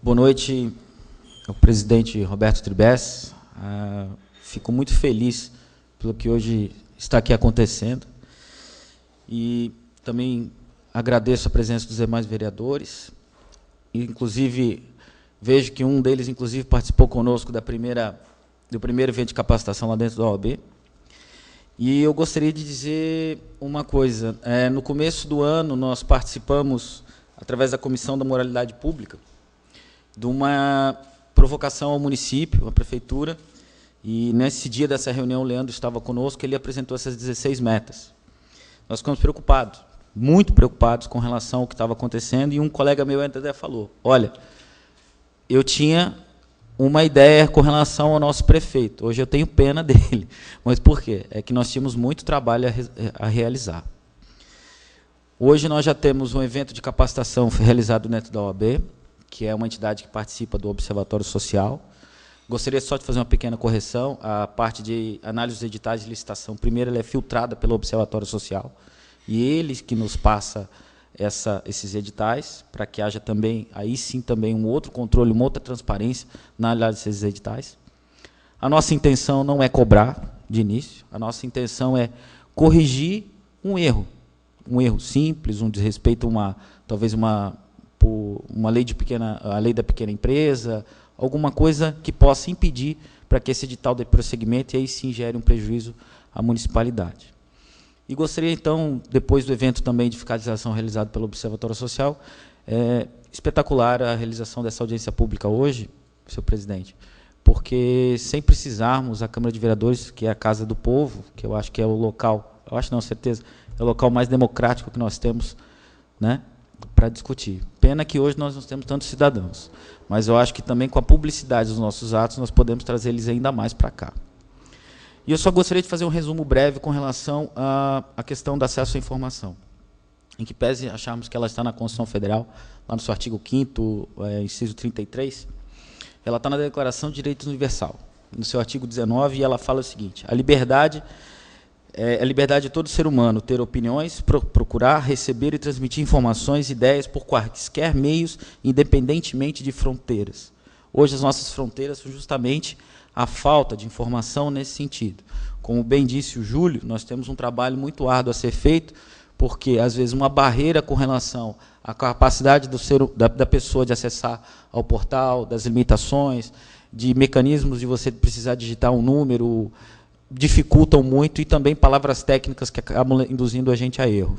Boa noite ao presidente Roberto Tribes. Fico muito feliz pelo que hoje está aqui acontecendo. E também agradeço a presença dos demais vereadores. Inclusive, vejo que um deles, inclusive, participou conosco do primeiro evento de capacitação lá dentro da OAB. E eu gostaria de dizer uma coisa. No começo do ano, nós participamos, através da Comissão da Moralidade Pública, de uma provocação ao município, à prefeitura, e nesse dia dessa reunião o Leandro estava conosco, ele apresentou essas 16 metas. Nós ficamos preocupados, muito preocupados com relação ao que estava acontecendo, e um colega meu até falou, olha, eu tinha uma ideia com relação ao nosso prefeito, hoje eu tenho pena dele, mas por quê? É que nós tínhamos muito trabalho a realizar. Hoje nós já temos um evento de capacitação realizado dentro da OAB, que é uma entidade que participa do Observatório Social. Gostaria só de fazer uma pequena correção. A parte de análise dos editais de licitação, primeiro, ela é filtrada pelo Observatório Social, e eles que nos passa esses editais, para que haja também, aí sim, também um outro controle, uma outra transparência na análise desses editais. A nossa intenção não é cobrar de início, a nossa intenção é corrigir um erro simples, um desrespeito, talvez uma lei a lei da pequena empresa, alguma coisa que possa impedir para que esse edital dê prosseguimento e aí sim gere um prejuízo à municipalidade. E gostaria, então, depois do evento também de fiscalização realizado pelo Observatório Social, espetacular a realização dessa audiência pública hoje, senhor presidente, porque sem precisarmos, a Câmara de Vereadores, que é a Casa do Povo, que eu acho que é o local, eu acho não, certeza, é o local mais democrático que nós temos, né, para discutir. Pena que hoje nós não temos tantos cidadãos, mas eu acho que também com a publicidade dos nossos atos nós podemos trazer eles ainda mais para cá. E eu só gostaria de fazer um resumo breve com relação à questão do acesso à informação, em que pese acharmos que ela está na Constituição Federal, lá no seu artigo 5º, inciso 33, ela está na Declaração de Direitos Universal, no seu artigo 19, e ela fala o seguinte, a liberdade de todo ser humano ter opiniões, procurar, receber e transmitir informações e ideias por quaisquer meios, independentemente de fronteiras. Hoje as nossas fronteiras são justamente a falta de informação nesse sentido. Como bem disse o Júlio, nós temos um trabalho muito árduo a ser feito, porque, às vezes, uma barreira com relação à capacidade da pessoa de acessar ao portal, das limitações, de mecanismos de você precisar digitar um número, dificultam muito, e também palavras técnicas que acabam induzindo a gente a erro.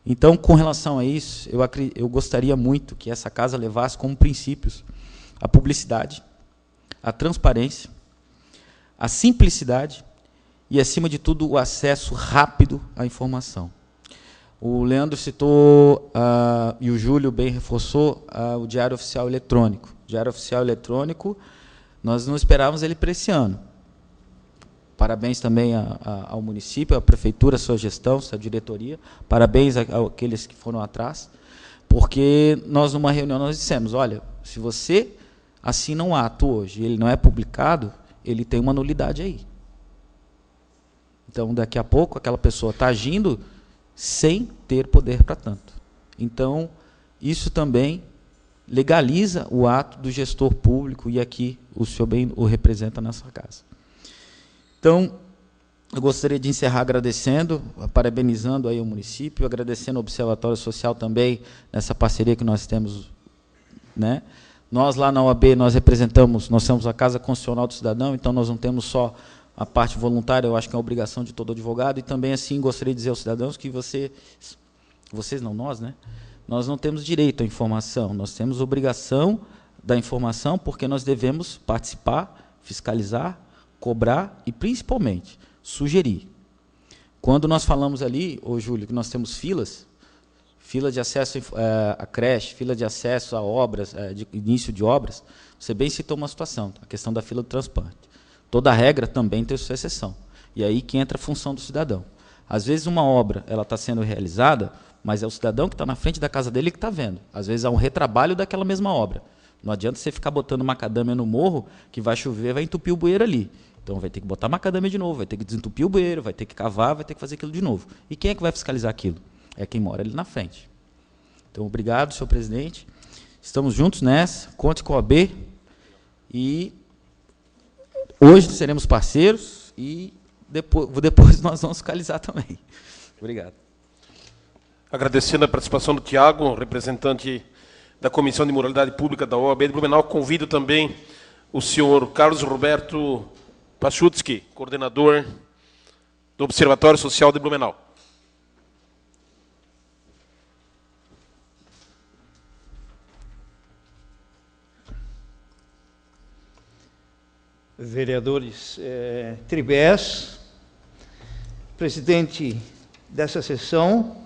Então, com relação a isso, eu gostaria muito que essa casa levasse como princípios a publicidade, a transparência, a simplicidade e, acima de tudo, o acesso rápido à informação. O Leandro citou, e o Júlio bem reforçou, o Diário Oficial Eletrônico. O Diário Oficial Eletrônico, nós não esperávamos ele para esse ano. Parabéns também ao município, à prefeitura, à sua gestão, à sua diretoria. Parabéns àqueles que foram atrás, porque nós, numa reunião, nós dissemos, olha, se você assina um ato hoje e ele não é publicado, ele tem uma nulidade aí. Então, daqui a pouco, aquela pessoa está agindo sem ter poder para tanto. Então, isso também legaliza o ato do gestor público, e aqui o senhor bem o representa nessa casa. Então, eu gostaria de encerrar agradecendo, parabenizando aí o município, agradecendo ao Observatório Social também, nessa parceria que nós temos, né? Nós, lá na OAB, nós somos a Casa Constitucional do Cidadão, então nós não temos só a parte voluntária, eu acho que é uma obrigação de todo advogado, e também, assim, gostaria de dizer aos cidadãos que vocês não, nós, né? Nós não temos direito à informação, nós temos obrigação da informação, porque nós devemos participar, fiscalizar, cobrar e, principalmente, sugerir. Quando nós falamos ali, ô Júlio, que nós temos filas, fila de acesso à creche, fila de acesso a obras, de início de obras, você bem citou uma situação, a questão da fila do transplante. Toda regra também tem sua exceção. E aí que entra a função do cidadão. Às vezes uma obra está sendo realizada, mas é o cidadão que está na frente da casa dele que está vendo. Às vezes há um retrabalho daquela mesma obra. Não adianta você ficar botando macadâmia no morro, que vai chover, vai entupir o bueiro ali. Então vai ter que botar macadâmia de novo, vai ter que desentupir o bueiro, vai ter que cavar, vai ter que fazer aquilo de novo. E quem é que vai fiscalizar aquilo? É quem mora ali na frente. Então, obrigado, senhor presidente. Estamos juntos nessa, conte com a OAB. E hoje seremos parceiros e depois nós vamos fiscalizar também. Obrigado. Agradecendo a participação do Tiago, representante da Comissão de Moralidade Pública da OAB de Blumenau, convido também o senhor Carlos Roberto Pachutsky, coordenador do Observatório Social de Blumenau. Vereadores Tribés, presidente dessa sessão,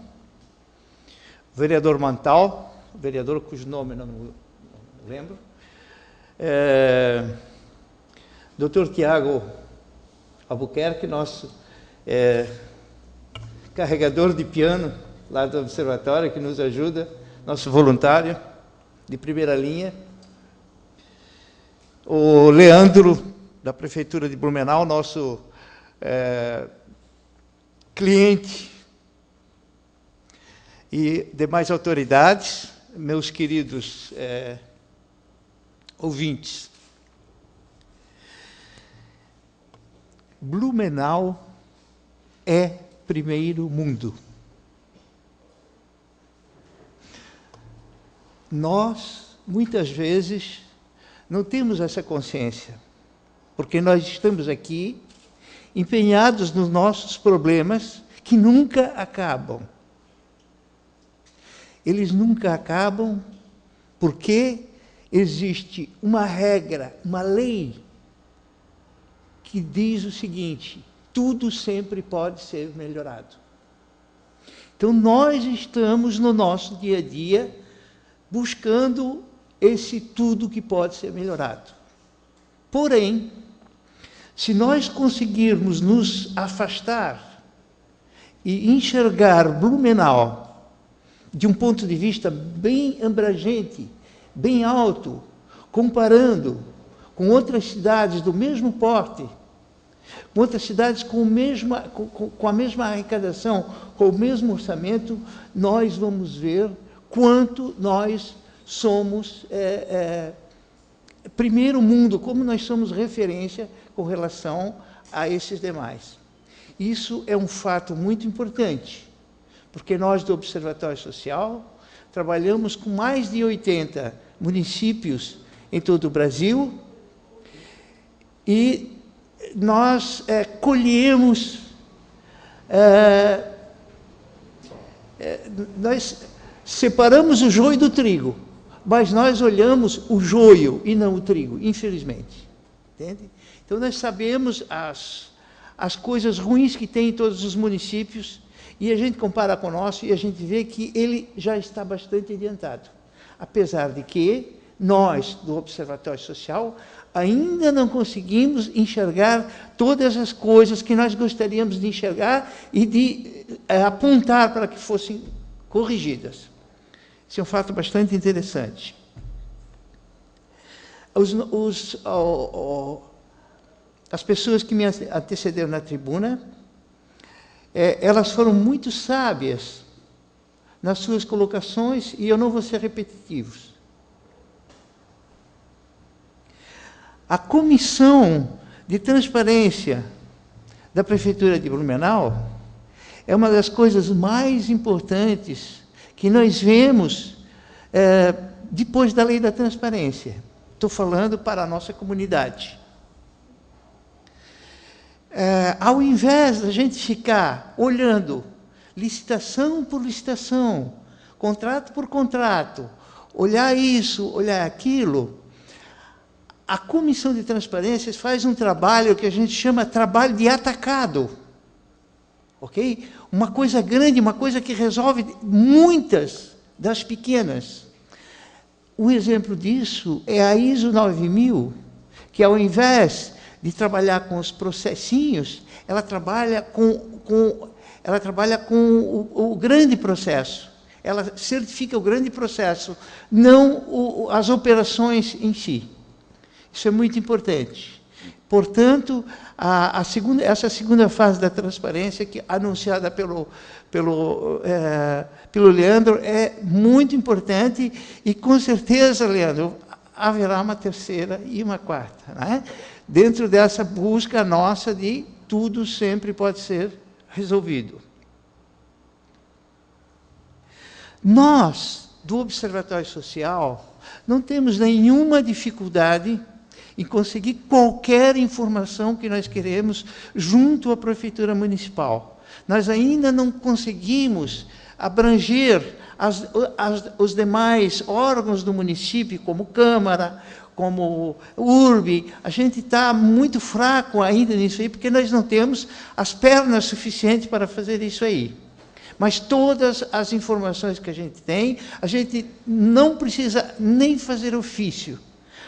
vereador Mantal, vereador cujo nome não lembro, doutor Tiago Albuquerque, nosso carregador de piano lá do observatório, que nos ajuda, nosso voluntário de primeira linha, o Leandro, da Prefeitura de Blumenau, nosso cliente, e demais autoridades, meus queridos ouvintes. Blumenau é primeiro mundo. Nós, muitas vezes, não temos essa consciência, porque nós estamos aqui empenhados nos nossos problemas que nunca acabam. Eles nunca acabam porque existe uma regra, uma lei, que diz o seguinte: tudo sempre pode ser melhorado. Então, nós estamos no nosso dia a dia buscando esse tudo que pode ser melhorado. Porém, se nós conseguirmos nos afastar e enxergar Blumenau de um ponto de vista bem abrangente, bem alto, comparando com outras cidades do mesmo porte, com outras cidades com a mesma arrecadação, com o mesmo orçamento, nós vamos ver quanto nós somos primeiro mundo, como nós somos referência com relação a esses demais. Isso é um fato muito importante, porque nós do Observatório Social trabalhamos com mais de 80 municípios em todo o Brasil e nós colhemos, nós separamos o joio do trigo, mas nós olhamos o joio e não o trigo, infelizmente. Entende? Então, nós sabemos as as coisas ruins que tem em todos os municípios, e a gente compara com o nosso e a gente vê que ele já está bastante adiantado. Apesar de que nós, do Observatório Social, ainda não conseguimos enxergar todas as coisas que nós gostaríamos de enxergar e de apontar para que fossem corrigidas. Isso é um fato bastante interessante. As pessoas que me antecederam na tribuna, elas foram muito sábias nas suas colocações, e eu não vou ser repetitivo. A comissão de transparência da Prefeitura de Blumenau é uma das coisas mais importantes que nós vemos depois da lei da transparência. Estou falando para a nossa comunidade. Ao invés da gente ficar olhando licitação por licitação, contrato por contrato, olhar isso, olhar aquilo, a Comissão de Transparências faz um trabalho que a gente chama trabalho de atacado. Ok? Uma coisa grande, uma coisa que resolve muitas das pequenas. Um exemplo disso é a ISO 9000, que ao invés de trabalhar com os processinhos, ela trabalha com o grande processo. Ela certifica o grande processo, não as operações em si. Isso é muito importante. Portanto, essa segunda fase da transparência, que anunciada pelo Leandro, é muito importante, e com certeza, Leandro, haverá uma terceira e uma quarta, né? Dentro dessa busca nossa de tudo sempre pode ser resolvido. Nós, do Observatório Social, não temos nenhuma dificuldade em conseguir qualquer informação que nós queremos junto à Prefeitura Municipal. Nós ainda não conseguimos abranger os demais órgãos do município, como Câmara, como URB. A gente está muito fraco ainda nisso aí, porque nós não temos as pernas suficientes para fazer isso aí. Mas todas as informações que a gente não precisa nem fazer ofício.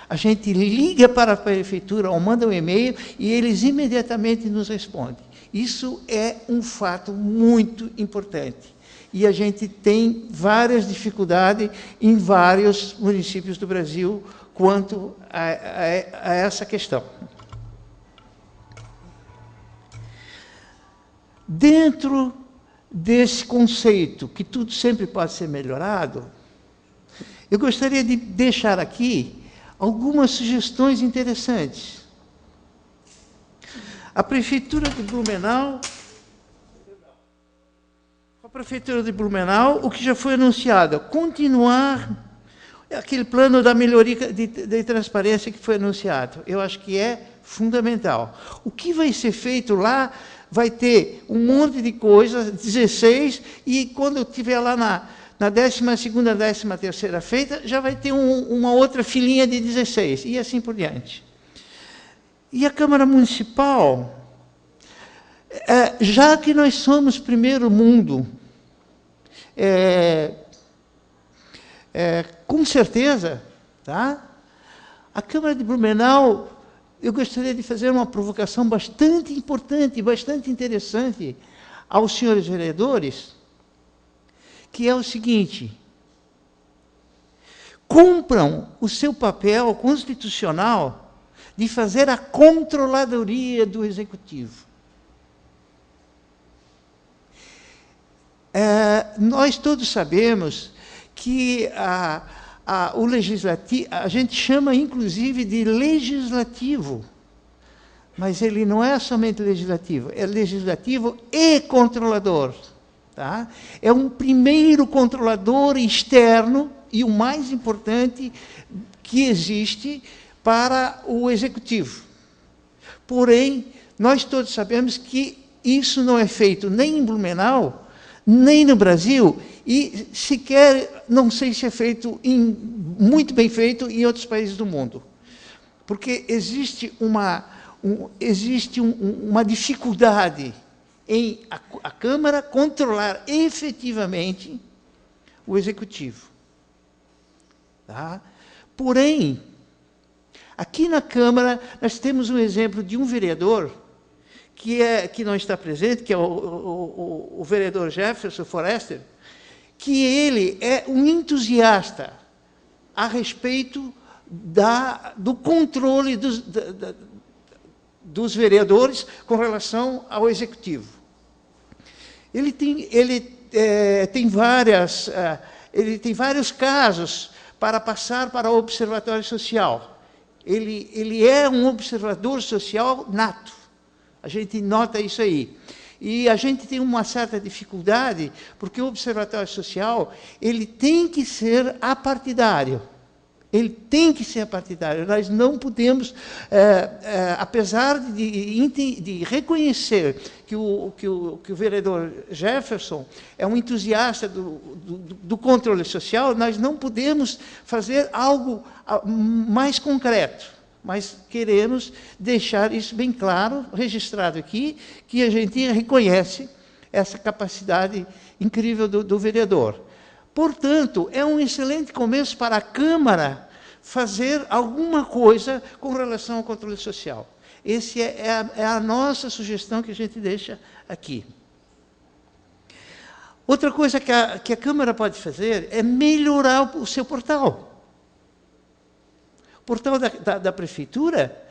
A gente liga para a prefeitura ou manda um e-mail e eles imediatamente nos respondem. Isso é um fato muito importante. E a gente tem várias dificuldades em vários municípios do Brasil quanto a essa questão. Dentro desse conceito, que tudo sempre pode ser melhorado, eu gostaria de deixar aqui algumas sugestões interessantes. A Prefeitura de Blumenau, o que já foi anunciado, continuar aquele plano da melhoria de transparência que foi anunciado. Eu acho que é fundamental. O que vai ser feito lá vai ter um monte de coisas, 16, e quando eu estiver lá na 12ª, 13ª feita, já vai ter uma outra filinha de 16, e assim por diante. E a Câmara Municipal, já que nós somos primeiro mundo, com certeza, tá? A Câmara de Blumenau, eu gostaria de fazer uma provocação bastante importante, bastante interessante aos senhores vereadores, que é o seguinte: cumpram o seu papel constitucional de fazer a controladoria do Executivo. Nós todos sabemos que o legislativo, a gente chama inclusive de legislativo, mas ele não é somente legislativo, é legislativo e controlador. Tá? É um primeiro controlador externo e o mais importante que existe para o Executivo. Porém, nós todos sabemos que isso não é feito nem em Blumenau, nem no Brasil, e sequer, não sei se é feito, muito bem feito em outros países do mundo. Porque existe existe uma dificuldade em a Câmara controlar efetivamente o Executivo. Tá? Porém, aqui na Câmara, nós temos um exemplo de um vereador que não está presente, que é o vereador Jefferson Forrester, que ele é um entusiasta a respeito do controle dos vereadores com relação ao Executivo. Ele tem vários casos para passar para o Observatório Social. Ele é um observador social nato. A gente nota isso aí. E a gente tem uma certa dificuldade, porque o Observatório Social ele tem que ser apartidário. Ele tem que ser partidário. Nós não podemos, apesar de reconhecer que o vereador Jefferson é um entusiasta do controle social, nós não podemos fazer algo mais concreto. Mas queremos deixar isso bem claro, registrado aqui, que a gente reconhece essa capacidade incrível do vereador. Portanto, é um excelente começo para a Câmara fazer alguma coisa com relação ao controle social. Essa é a nossa sugestão que a gente deixa aqui. Outra coisa que a Câmara pode fazer é melhorar o seu portal. O portal da Prefeitura,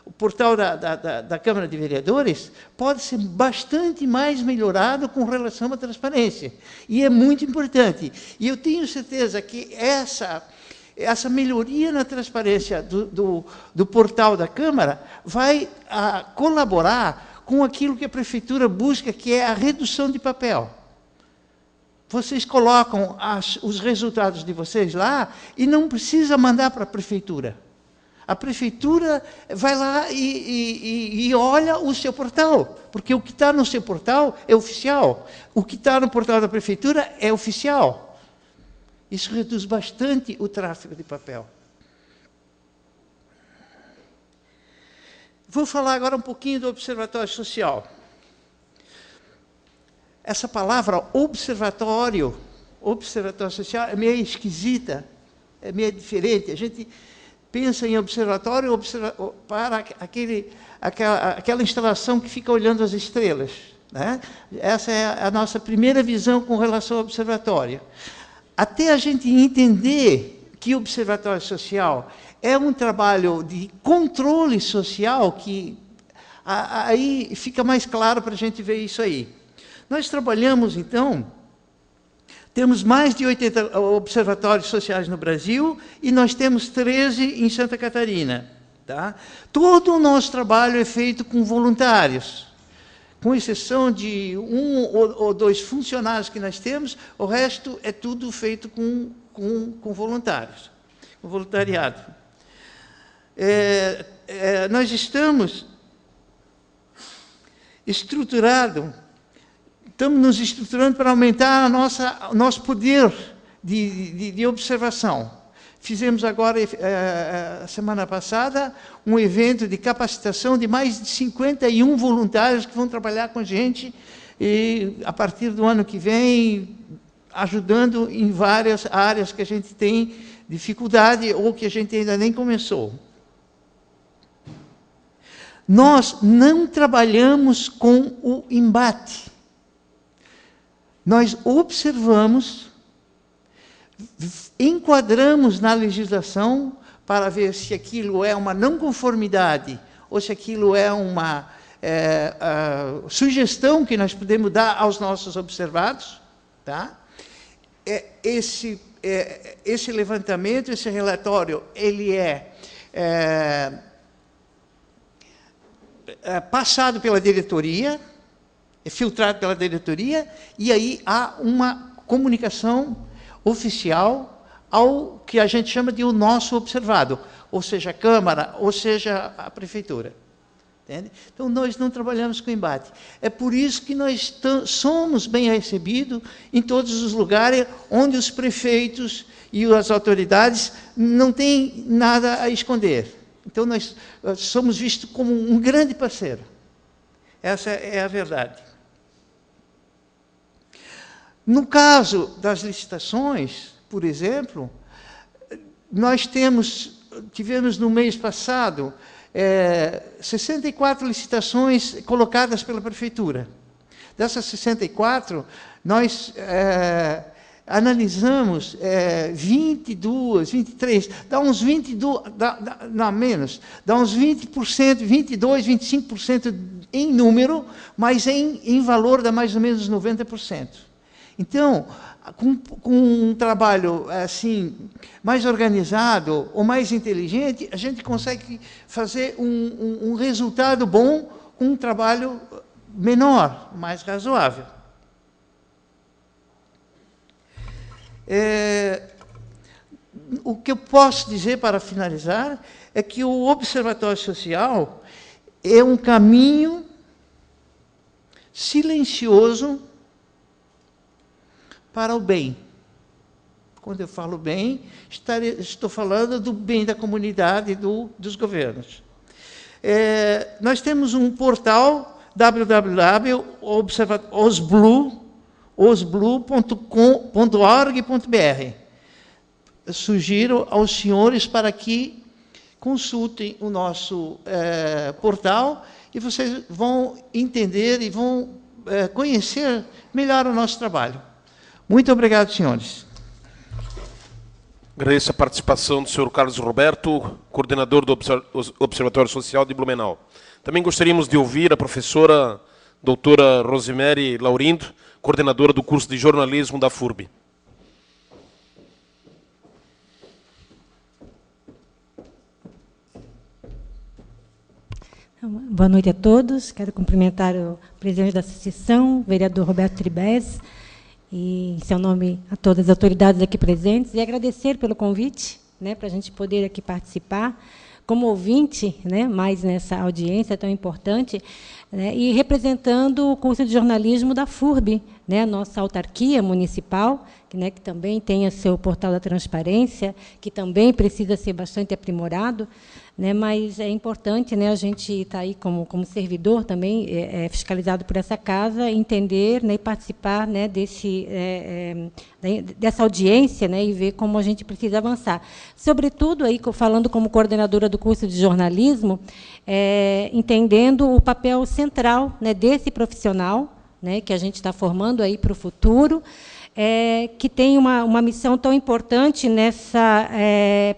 o portal da Câmara de Vereadores, pode ser bastante mais melhorado com relação à transparência. E é muito importante. E eu tenho certeza que essa melhoria na transparência do portal da Câmara vai colaborar com aquilo que a Prefeitura busca, que é a redução de papel. Vocês colocam os resultados de vocês lá e não precisa mandar para a Prefeitura. A Prefeitura vai lá e olha o seu portal, porque o que está no seu portal é oficial. O que está no portal da Prefeitura é oficial. Isso reduz bastante o tráfego de papel. Vou falar agora um pouquinho do Observatório Social. Essa palavra observatório social, é meio esquisita, é meio diferente. A gente pensa em observatório para aquela instalação que fica olhando as estrelas. Né? Essa é a nossa primeira visão com relação ao observatório. Até a gente entender que o observatório social é um trabalho de controle social, que aí fica mais claro para a gente ver isso aí. Nós trabalhamos, então, temos mais de 80 observatórios sociais no Brasil e nós temos 13 em Santa Catarina. Tá? Todo o nosso trabalho é feito com voluntários, com exceção de 1 ou 2 funcionários que nós temos, o resto é tudo feito com voluntários, com voluntariado. Nós estamos nos estruturando para aumentar o nosso poder de observação. Fizemos agora, semana passada, um evento de capacitação de mais de 51 voluntários que vão trabalhar com a gente e, a partir do ano que vem, ajudando em várias áreas que a gente tem dificuldade ou que a gente ainda nem começou. Nós não trabalhamos com o embate. Nós observamos, enquadramos na legislação para ver se aquilo é uma não conformidade ou se aquilo é uma sugestão que nós podemos dar aos nossos observados. Tá? Esse levantamento, esse relatório, ele é passado pela diretoria, é filtrado pela diretoria, e aí há uma comunicação oficial ao que a gente chama de o nosso observado, ou seja, a Câmara, ou seja, a Prefeitura. Entende? Então, nós não trabalhamos com embate. É por isso que nós somos bem recebidos em todos os lugares onde os prefeitos e as autoridades não têm nada a esconder. Então, nós somos vistos como um grande parceiro. Essa é a verdade. No caso das licitações, por exemplo, nós tivemos no mês passado 64 licitações colocadas pela Prefeitura. Dessas 64, nós analisamos 22, 23, dá uns 22, não menos, dá uns 20%, 22, 25% em número, mas em valor dá mais ou menos 90%. Então, com um trabalho assim mais organizado ou mais inteligente, a gente consegue fazer um resultado bom com um trabalho menor, mais razoável. O que eu posso dizer para finalizar é que o Observatório Social é um caminho silencioso para o bem. Quando eu falo bem, estou falando do bem da comunidade e dos governos. Nós temos um portal www.osblue.org.br. Sugiro aos senhores para que consultem o nosso portal e vocês vão entender e vão conhecer melhor o nosso trabalho. Muito obrigado, senhores. Agradeço a participação do senhor Carlos Roberto, coordenador do Observatório Social de Blumenau. Também gostaríamos de ouvir a professora doutora Rosemary Laurindo, coordenadora do curso de jornalismo da FURB. Boa noite a todos. Quero cumprimentar o presidente da associação, o vereador Roberto Tribes, e, em seu nome, a todas as autoridades aqui presentes, e agradecer pelo convite, para a gente poder aqui participar, como ouvinte, mais nessa audiência tão importante, e representando o curso de jornalismo da FURB, a nossa autarquia municipal, que também tem o seu portal da transparência, que também precisa ser bastante aprimorado, mas é importante a gente estar aí como servidor também, fiscalizado por essa casa, entender e participar dessa audiência e ver como a gente precisa avançar. Sobretudo, aí, falando como coordenadora do curso de jornalismo, entendendo o papel central desse profissional, que a gente está formando aí para o futuro, que tem uma missão tão importante nesse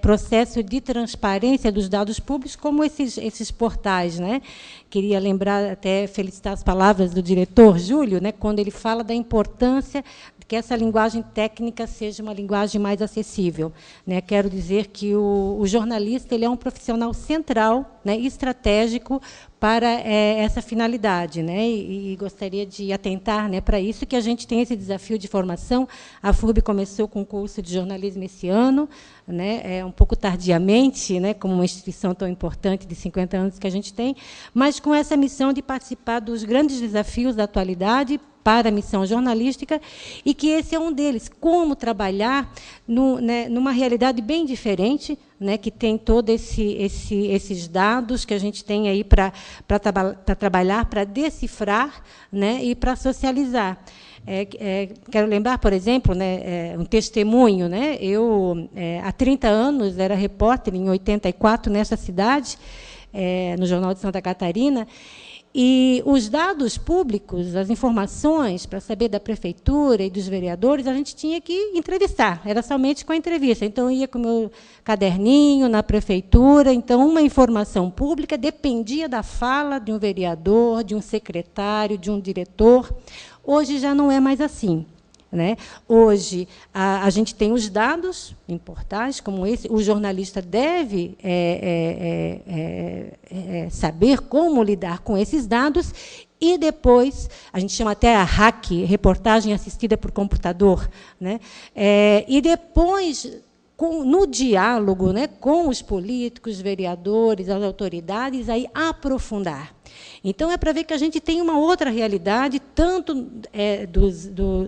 processo de transparência dos dados públicos, como esses portais. Queria lembrar, até felicitar as palavras do diretor Júlio, quando ele fala da importância de que essa linguagem técnica seja uma linguagem mais acessível. Quero dizer que o jornalista ele é um profissional central, estratégico, para essa finalidade, e gostaria de atentar para isso, que a gente tem esse desafio de formação. A FURB começou com o curso de jornalismo esse ano, um pouco tardiamente, como uma instituição tão importante de 50 anos que a gente tem, mas com essa missão de participar dos grandes desafios da atualidade para a missão jornalística, e que esse é um deles, como trabalhar numa realidade bem diferente, que tem todos esses dados que a gente tem aí para trabalhar, para decifrar, e para socializar. Quero lembrar, por exemplo, um testemunho. Eu, há 30 anos, era repórter, em 84, nessa cidade, no Jornal de Santa Catarina, e os dados públicos, as informações para saber da prefeitura e dos vereadores, a gente tinha que entrevistar, era somente com a entrevista. Então, eu ia com o meu caderninho na prefeitura. Então, uma informação pública dependia da fala de um vereador, de um secretário, de um diretor. Hoje já não é mais assim. Hoje, a gente tem os dados em portais como esse, o jornalista deve saber como lidar com esses dados, e depois, a gente chama até a hack, reportagem assistida por computador, e depois, no diálogo com os políticos, vereadores, as autoridades, aí aprofundar. Então, é para ver que a gente tem uma outra realidade, tanto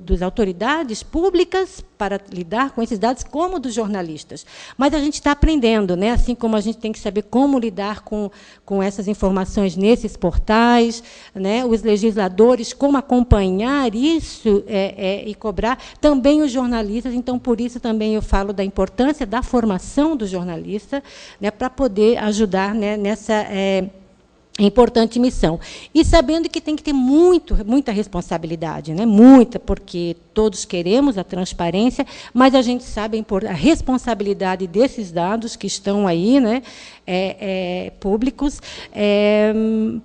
dos autoridades públicas para lidar com esses dados, como dos jornalistas. Mas a gente está aprendendo, né? Assim como a gente tem que saber como lidar com essas informações nesses portais, né? Os legisladores, como acompanhar isso e cobrar, também os jornalistas. Então, por isso também eu falo da importância da formação do jornalista, né? Para poder ajudar, né? Nessa importante missão. E sabendo que tem que ter muita responsabilidade, né? Muita, porque todos queremos a transparência, mas a gente sabe a responsabilidade desses dados que estão aí, né? Públicos,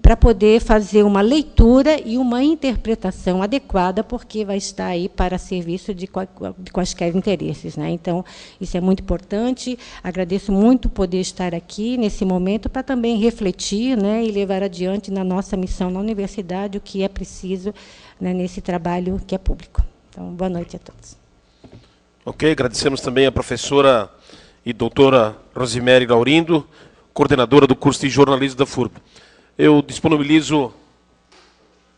para poder fazer uma leitura e uma interpretação adequada, porque vai estar aí para serviço de quaisquer interesses, né? Então, isso é muito importante. Agradeço muito poder estar aqui nesse momento para também refletir, né, e levar adiante na nossa missão na universidade o que é preciso, né, nesse trabalho que é público. Então, boa noite a todos. Ok, agradecemos também a professora e doutora Rosemary Laurindo, coordenadora do curso de jornalismo da FURB. Eu disponibilizo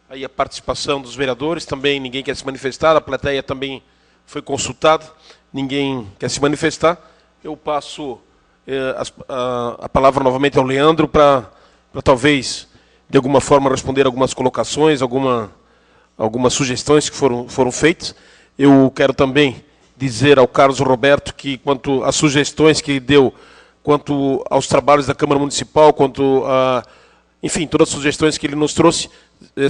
aí a participação dos vereadores, também ninguém quer se manifestar, a plateia também foi consultada, ninguém quer se manifestar. Eu passo a palavra novamente ao Leandro para talvez, de alguma forma, responder algumas colocações, algumas sugestões que foram feitas. Eu quero também dizer ao Carlos Roberto que, quanto às sugestões que ele deu, quanto aos trabalhos da Câmara Municipal, quanto a, enfim, todas as sugestões que ele nos trouxe,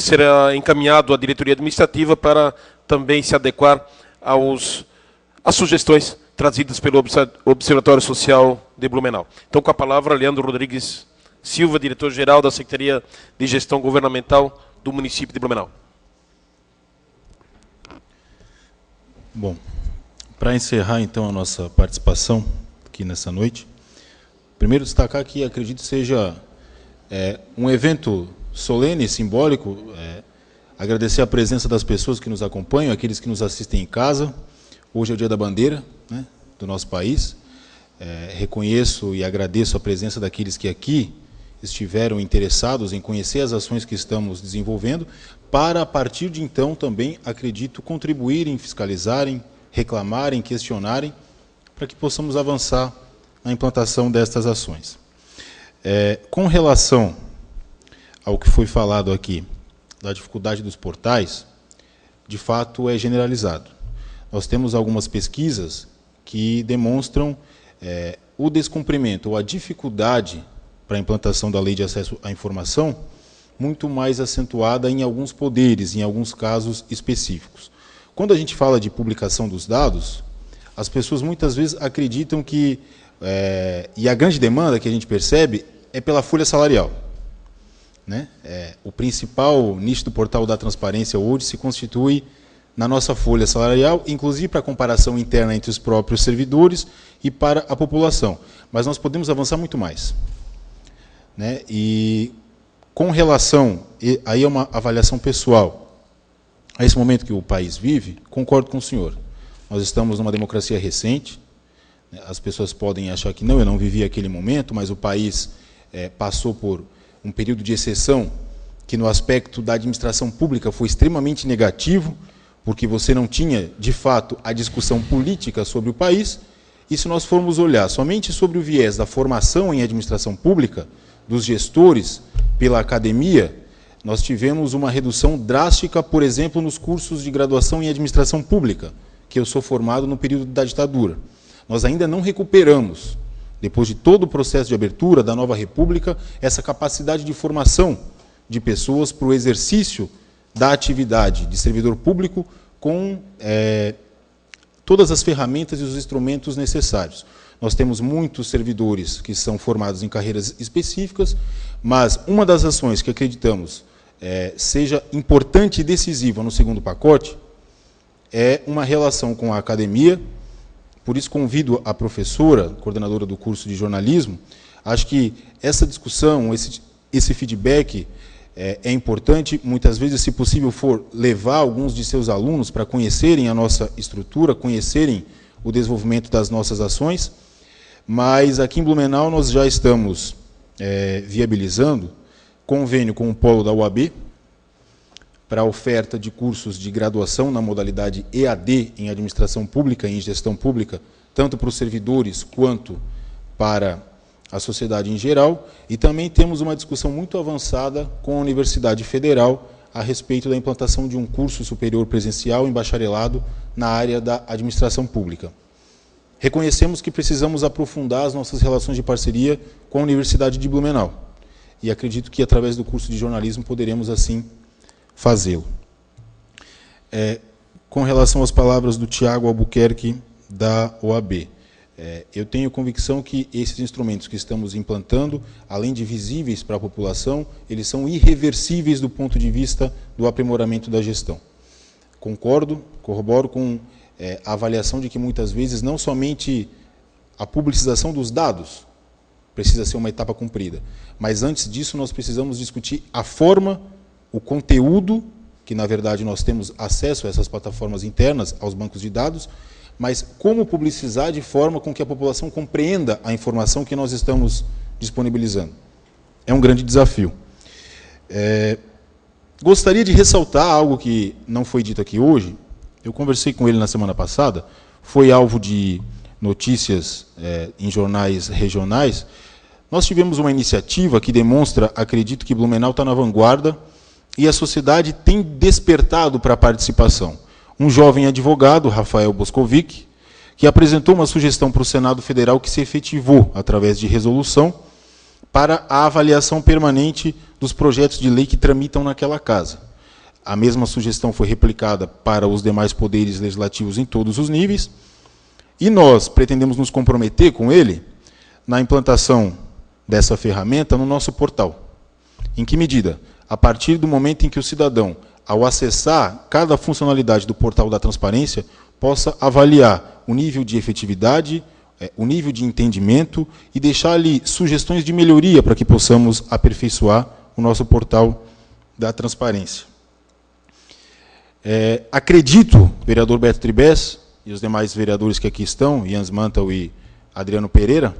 será encaminhado à diretoria administrativa para também se adequar às sugestões trazidas pelo Observatório Social de Blumenau. Então, com a palavra, Leandro Rodrigues Silva, diretor-geral da Secretaria de Gestão Governamental do município de Blumenau. Bom, para encerrar, então, a nossa participação aqui nessa noite, primeiro destacar que acredito seja um evento solene, simbólico, agradecer a presença das pessoas que nos acompanham, aqueles que nos assistem em casa. Hoje é o Dia da Bandeira, né, do nosso país. Reconheço e agradeço a presença daqueles que aqui estiveram interessados em conhecer as ações que estamos desenvolvendo, para, a partir de então, também, acredito, contribuírem, fiscalizarem, reclamarem, questionarem, para que possamos avançar na implantação destas ações. Com relação ao que foi falado aqui, da dificuldade dos portais, de fato é generalizado. Nós temos algumas pesquisas que demonstram o descumprimento ou a dificuldade para a implantação da Lei de Acesso à Informação, muito mais acentuada em alguns poderes, em alguns casos específicos. Quando a gente fala de publicação dos dados, as pessoas muitas vezes acreditam que, e a grande demanda que a gente percebe, é pela folha salarial, né? O principal nicho do portal da transparência hoje se constitui na nossa folha salarial, inclusive para comparação interna entre os próprios servidores e para a população. Mas nós podemos avançar muito mais, né? E com relação, aí é uma avaliação pessoal, a esse momento que o país vive, concordo com o senhor. Nós estamos numa democracia recente, né? As pessoas podem achar que não, eu não vivi aquele momento, mas o país passou por um período de exceção que no aspecto da administração pública foi extremamente negativo, porque você não tinha, de fato, a discussão política sobre o país. E se nós formos olhar somente sobre o viés da formação em administração pública, dos gestores pela academia, nós tivemos uma redução drástica, por exemplo, nos cursos de graduação em administração pública, que eu sou formado no período da ditadura. Nós ainda não recuperamos, depois de todo o processo de abertura da nova república, essa capacidade de formação de pessoas para o exercício da atividade de servidor público com todas as ferramentas e os instrumentos necessários. Nós temos muitos servidores que são formados em carreiras específicas, mas uma das ações que acreditamos seja importante e decisiva no segundo pacote é uma relação com a academia. Por isso convido a professora, coordenadora do curso de jornalismo, acho que essa discussão, esse feedback é importante, muitas vezes, se possível for, levar alguns de seus alunos para conhecerem a nossa estrutura, conhecerem o desenvolvimento das nossas ações, mas aqui em Blumenau nós já estamos viabilizando convênio com o polo da UAB para a oferta de cursos de graduação na modalidade EAD em administração pública e em gestão pública, tanto para os servidores quanto para a sociedade em geral. E também temos uma discussão muito avançada com a Universidade Federal a respeito da implantação de um curso superior presencial em bacharelado na área da administração pública. Reconhecemos que precisamos aprofundar as nossas relações de parceria com a Universidade de Blumenau. E acredito que, através do curso de jornalismo, poderemos, assim, fazê-lo. Com relação às palavras do Tiago Albuquerque, da OAB, eu tenho convicção que esses instrumentos que estamos implantando, além de visíveis para a população, eles são irreversíveis do ponto de vista do aprimoramento da gestão. Concordo, corroboro com a avaliação de que, muitas vezes, não somente a publicização dos dados precisa ser uma etapa cumprida, mas, antes disso, nós precisamos discutir a forma, o conteúdo, que, na verdade, nós temos acesso a essas plataformas internas, aos bancos de dados, mas como publicizar de forma com que a população compreenda a informação que nós estamos disponibilizando. É um grande desafio. Gostaria de ressaltar algo que não foi dito aqui hoje. Eu conversei com ele na semana passada, foi alvo de notícias em jornais regionais. Nós tivemos uma iniciativa que demonstra, acredito que Blumenau está na vanguarda, e a sociedade tem despertado para a participação. Um jovem advogado, Rafael Boscovic, que apresentou uma sugestão para o Senado Federal que se efetivou, através de resolução, para a avaliação permanente dos projetos de lei que tramitam naquela casa. A mesma sugestão foi replicada para os demais poderes legislativos em todos os níveis, e nós pretendemos nos comprometer com ele na implantação dessa ferramenta no nosso portal. Em que medida? A partir do momento em que o cidadão, ao acessar cada funcionalidade do portal da transparência, possa avaliar o nível de efetividade, o nível de entendimento e deixar ali sugestões de melhoria para que possamos aperfeiçoar o nosso portal da transparência. Acredito, vereador Beto Tribes e os demais vereadores que aqui estão, Jans Mantel e Adriano Pereira,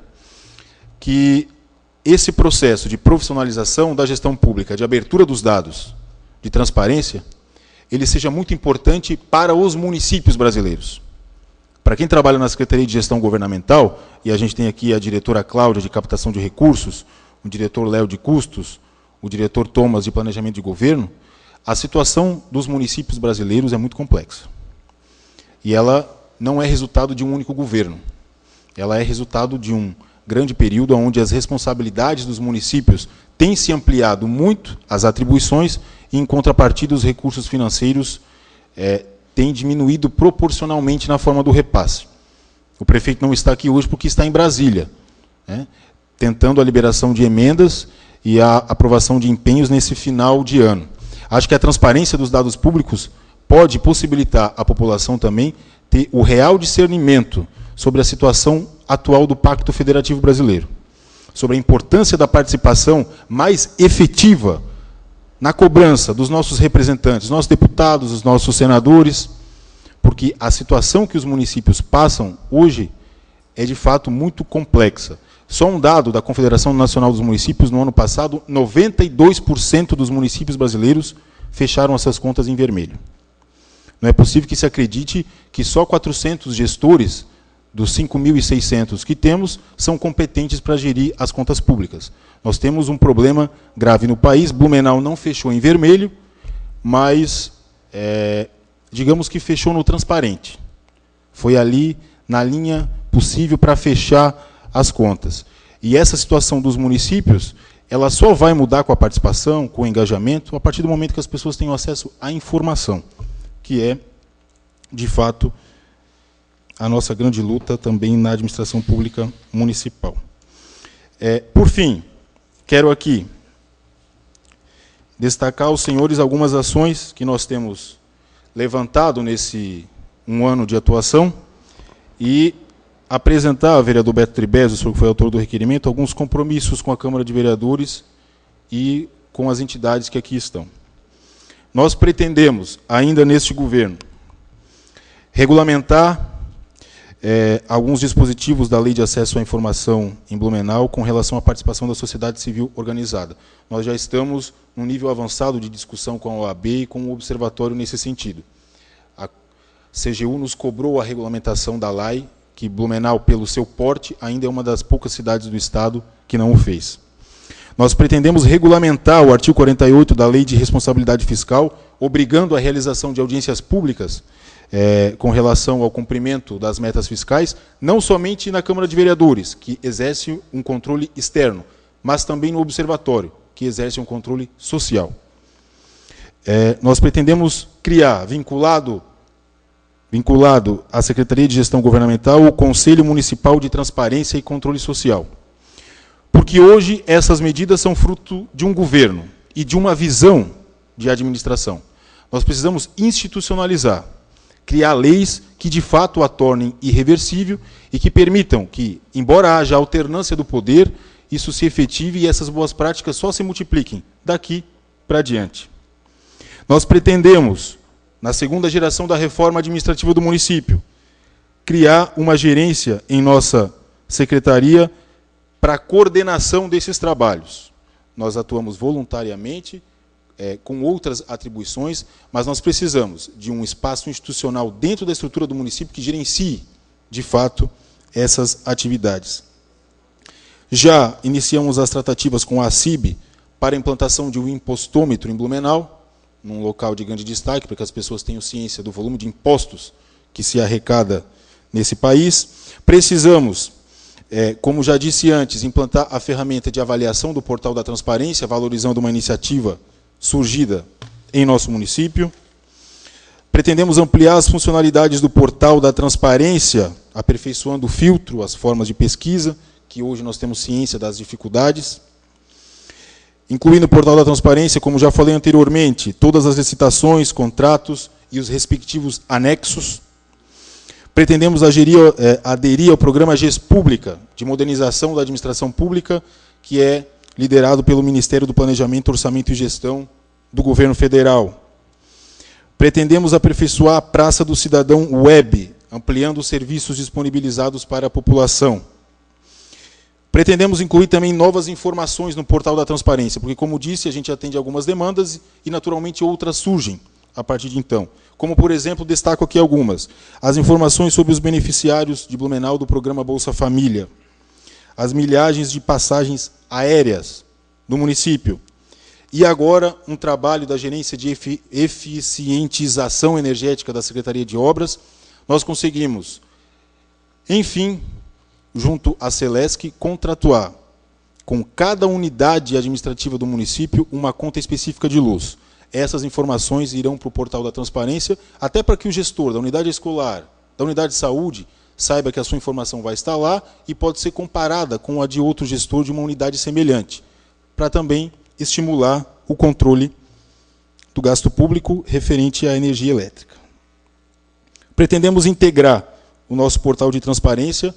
que esse processo de profissionalização da gestão pública, de abertura dos dados, de transparência, ele seja muito importante para os municípios brasileiros. Para quem trabalha na Secretaria de Gestão Governamental, e a gente tem aqui a diretora Cláudia de Captação de Recursos, o diretor Léo de Custos, o diretor Thomas de Planejamento de Governo, a situação dos municípios brasileiros é muito complexa. E ela não é resultado de um único governo. Ela é resultado de um grande período onde as responsabilidades dos municípios têm se ampliado muito, as atribuições, e, em contrapartida, os recursos financeiros têm diminuído proporcionalmente na forma do repasse. O prefeito não está aqui hoje porque está em Brasília, tentando a liberação de emendas e a aprovação de empenhos nesse final de ano. Acho que a transparência dos dados públicos pode possibilitar à população também ter o real discernimento sobre a situação atual do Pacto Federativo Brasileiro, sobre a importância da participação mais efetiva na cobrança dos nossos representantes, nossos deputados, os nossos senadores, porque a situação que os municípios passam hoje é, de fato, muito complexa. Só um dado da Confederação Nacional dos Municípios, no ano passado, 92% dos municípios brasileiros fecharam essas contas em vermelho. Não é possível que se acredite que só 400 gestores dos 5.600 que temos são competentes para gerir as contas públicas. Nós temos um problema grave no país. Blumenau não fechou em vermelho, mas, digamos que fechou no transparente. Foi ali, na linha possível, para fechar as contas. E essa situação dos municípios, ela só vai mudar com a participação, com o engajamento, a partir do momento que as pessoas tenham acesso à informação, que é, de fato, a nossa grande luta também na administração pública municipal. Por fim, quero aqui destacar aos senhores algumas ações que nós temos levantado nesse um ano de atuação e apresentar ao vereador Beto Tribes, o senhor que foi autor do requerimento, alguns compromissos com a Câmara de Vereadores e com as entidades que aqui estão. Nós pretendemos, ainda neste governo, regulamentar alguns dispositivos da Lei de Acesso à Informação em Blumenau com relação à participação da sociedade civil organizada. Nós já estamos num nível avançado de discussão com a OAB e com o Observatório nesse sentido. A CGU nos cobrou a regulamentação da LAI, que Blumenau, pelo seu porte, ainda é uma das poucas cidades do Estado que não o fez. Nós pretendemos regulamentar o artigo 48 da Lei de Responsabilidade Fiscal, obrigando a realização de audiências públicas com relação ao cumprimento das metas fiscais, não somente na Câmara de Vereadores, que exerce um controle externo, mas também no Observatório, que exerce um controle social. Nós pretendemos criar, vinculado à Secretaria de Gestão Governamental, o Conselho Municipal de Transparência e Controle Social. Porque hoje essas medidas são fruto de um governo e de uma visão de administração. Nós precisamos institucionalizar, criar leis que de fato a tornem irreversível e que permitam que, embora haja alternância do poder, isso se efetive e essas boas práticas só se multipliquem daqui para diante. Nós pretendemos, na segunda geração da reforma administrativa do município, criar uma gerência em nossa secretaria para a coordenação desses trabalhos. Nós atuamos voluntariamente, com outras atribuições, mas nós precisamos de um espaço institucional dentro da estrutura do município que gerencie, de fato, essas atividades. Já iniciamos as tratativas com a ACIB para a implantação de um impostômetro em Blumenau, num local de grande destaque, para que as pessoas tenham ciência do volume de impostos que se arrecada nesse país. Precisamos, como já disse antes, implantar a ferramenta de avaliação do Portal da Transparência, valorizando uma iniciativa surgida em nosso município. Pretendemos ampliar as funcionalidades do Portal da Transparência, aperfeiçoando o filtro, as formas de pesquisa, que hoje nós temos ciência das dificuldades. Incluindo o Portal da Transparência, como já falei anteriormente, todas as licitações, contratos e os respectivos anexos. Pretendemos aderir ao programa GES Pública, de modernização da administração pública, que é liderado pelo Ministério do Planejamento, Orçamento e Gestão do Governo Federal. Pretendemos aperfeiçoar a Praça do Cidadão Web, ampliando os serviços disponibilizados para a população. Pretendemos incluir também novas informações no Portal da Transparência, porque, como disse, a gente atende algumas demandas e, naturalmente, outras surgem a partir de então. Como, por exemplo, destaco aqui algumas. As informações sobre os beneficiários de Blumenau do programa Bolsa Família, as milhagens de passagens aéreas no município. E agora, um trabalho da Gerência de Eficientização Energética da Secretaria de Obras. Nós conseguimos, enfim, junto à Celesc, contratuar com cada unidade administrativa do município uma conta específica de luz. Essas informações irão para o Portal da Transparência, até para que o gestor da unidade escolar, da unidade de saúde, saiba que a sua informação vai estar lá e pode ser comparada com a de outro gestor de uma unidade semelhante, para também estimular o controle do gasto público referente à energia elétrica. Pretendemos integrar o nosso portal de transparência,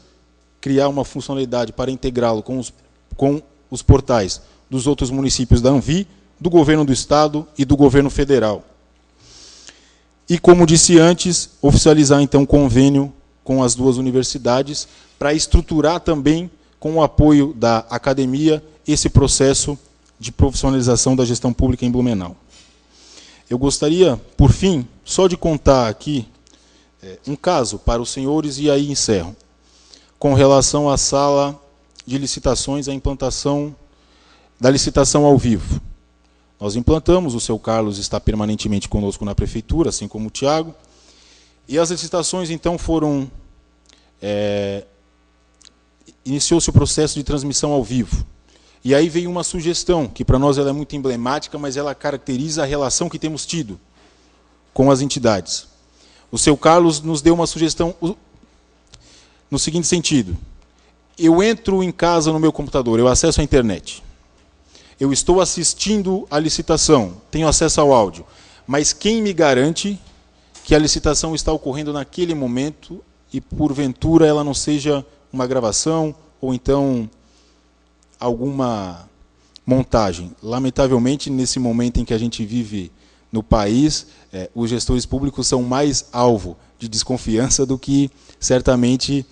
criar uma funcionalidade para integrá-lo com os portais dos outros municípios da ANVI, do Governo do Estado e do Governo Federal. E, como disse antes, oficializar, então, convênio com as duas universidades, para estruturar também, com o apoio da academia, esse processo de profissionalização da gestão pública em Blumenau. Eu gostaria, por fim, só de contar aqui um caso para os senhores, e aí encerro, com relação à sala de licitações, a implantação da licitação ao vivo. Nós implantamos, o seu Carlos está permanentemente conosco na prefeitura, assim como o Tiago, e as licitações, então, foram... iniciou-se o processo de transmissão ao vivo. E aí veio uma sugestão, que para nós ela é muito emblemática, mas ela caracteriza a relação que temos tido com as entidades. O seu Carlos nos deu uma sugestão no seguinte sentido: eu entro em casa no meu computador, eu acesso à internet, eu estou assistindo a licitação, tenho acesso ao áudio, mas quem me garante que a licitação está ocorrendo naquele momento e, porventura, ela não seja uma gravação ou então alguma montagem? Lamentavelmente, nesse momento em que a gente vive no país, os gestores públicos são mais alvo de desconfiança do que, certamente,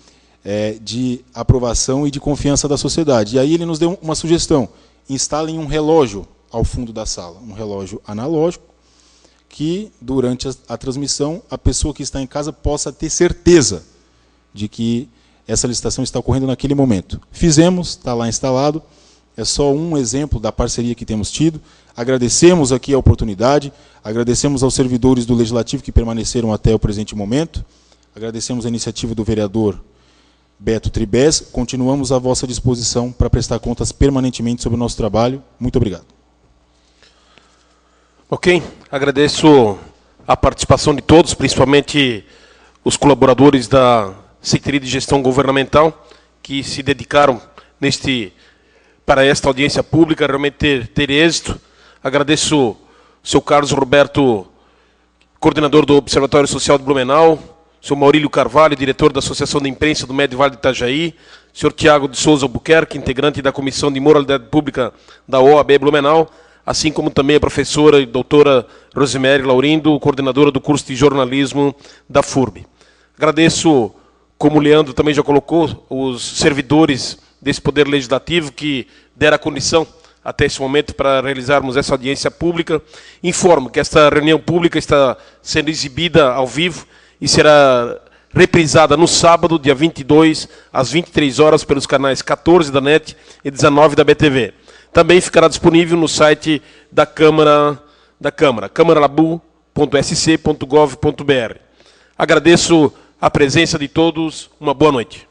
de aprovação e de confiança da sociedade. E aí ele nos deu uma sugestão: instalem um relógio ao fundo da sala, um relógio analógico, que, durante a transmissão, a pessoa que está em casa possa ter certeza de que essa licitação está ocorrendo naquele momento. Fizemos, está lá instalado, é só um exemplo da parceria que temos tido. Agradecemos aqui a oportunidade, agradecemos aos servidores do Legislativo que permaneceram até o presente momento, agradecemos a iniciativa do vereador Beto Tribes, continuamos à vossa disposição para prestar contas permanentemente sobre o nosso trabalho. Muito obrigado. Ok, agradeço a participação de todos, principalmente os colaboradores da Secretaria de Gestão Governamental, que se dedicaram para esta audiência pública realmente ter êxito. Agradeço o seu Carlos Roberto, coordenador do Observatório Social de Blumenau, o senhor Maurílio Carvalho, diretor da Associação de Imprensa do Médio Vale de Itajaí, o senhor Tiago de Souza Albuquerque, integrante da Comissão de Moralidade Pública da OAB Blumenau, assim como também a professora e doutora Rosemary Laurindo, coordenadora do curso de jornalismo da FURB. Agradeço, como o Leandro também já colocou, os servidores desse Poder Legislativo que deram a condição até esse momento para realizarmos essa audiência pública. Informo que esta reunião pública está sendo exibida ao vivo e será reprisada no sábado, dia 22, às 23 horas, pelos canais 14 da NET e 19 da BTV. Também ficará disponível no site da Câmara, câmaralabu.sc.gov.br. Agradeço a presença de todos. Uma boa noite.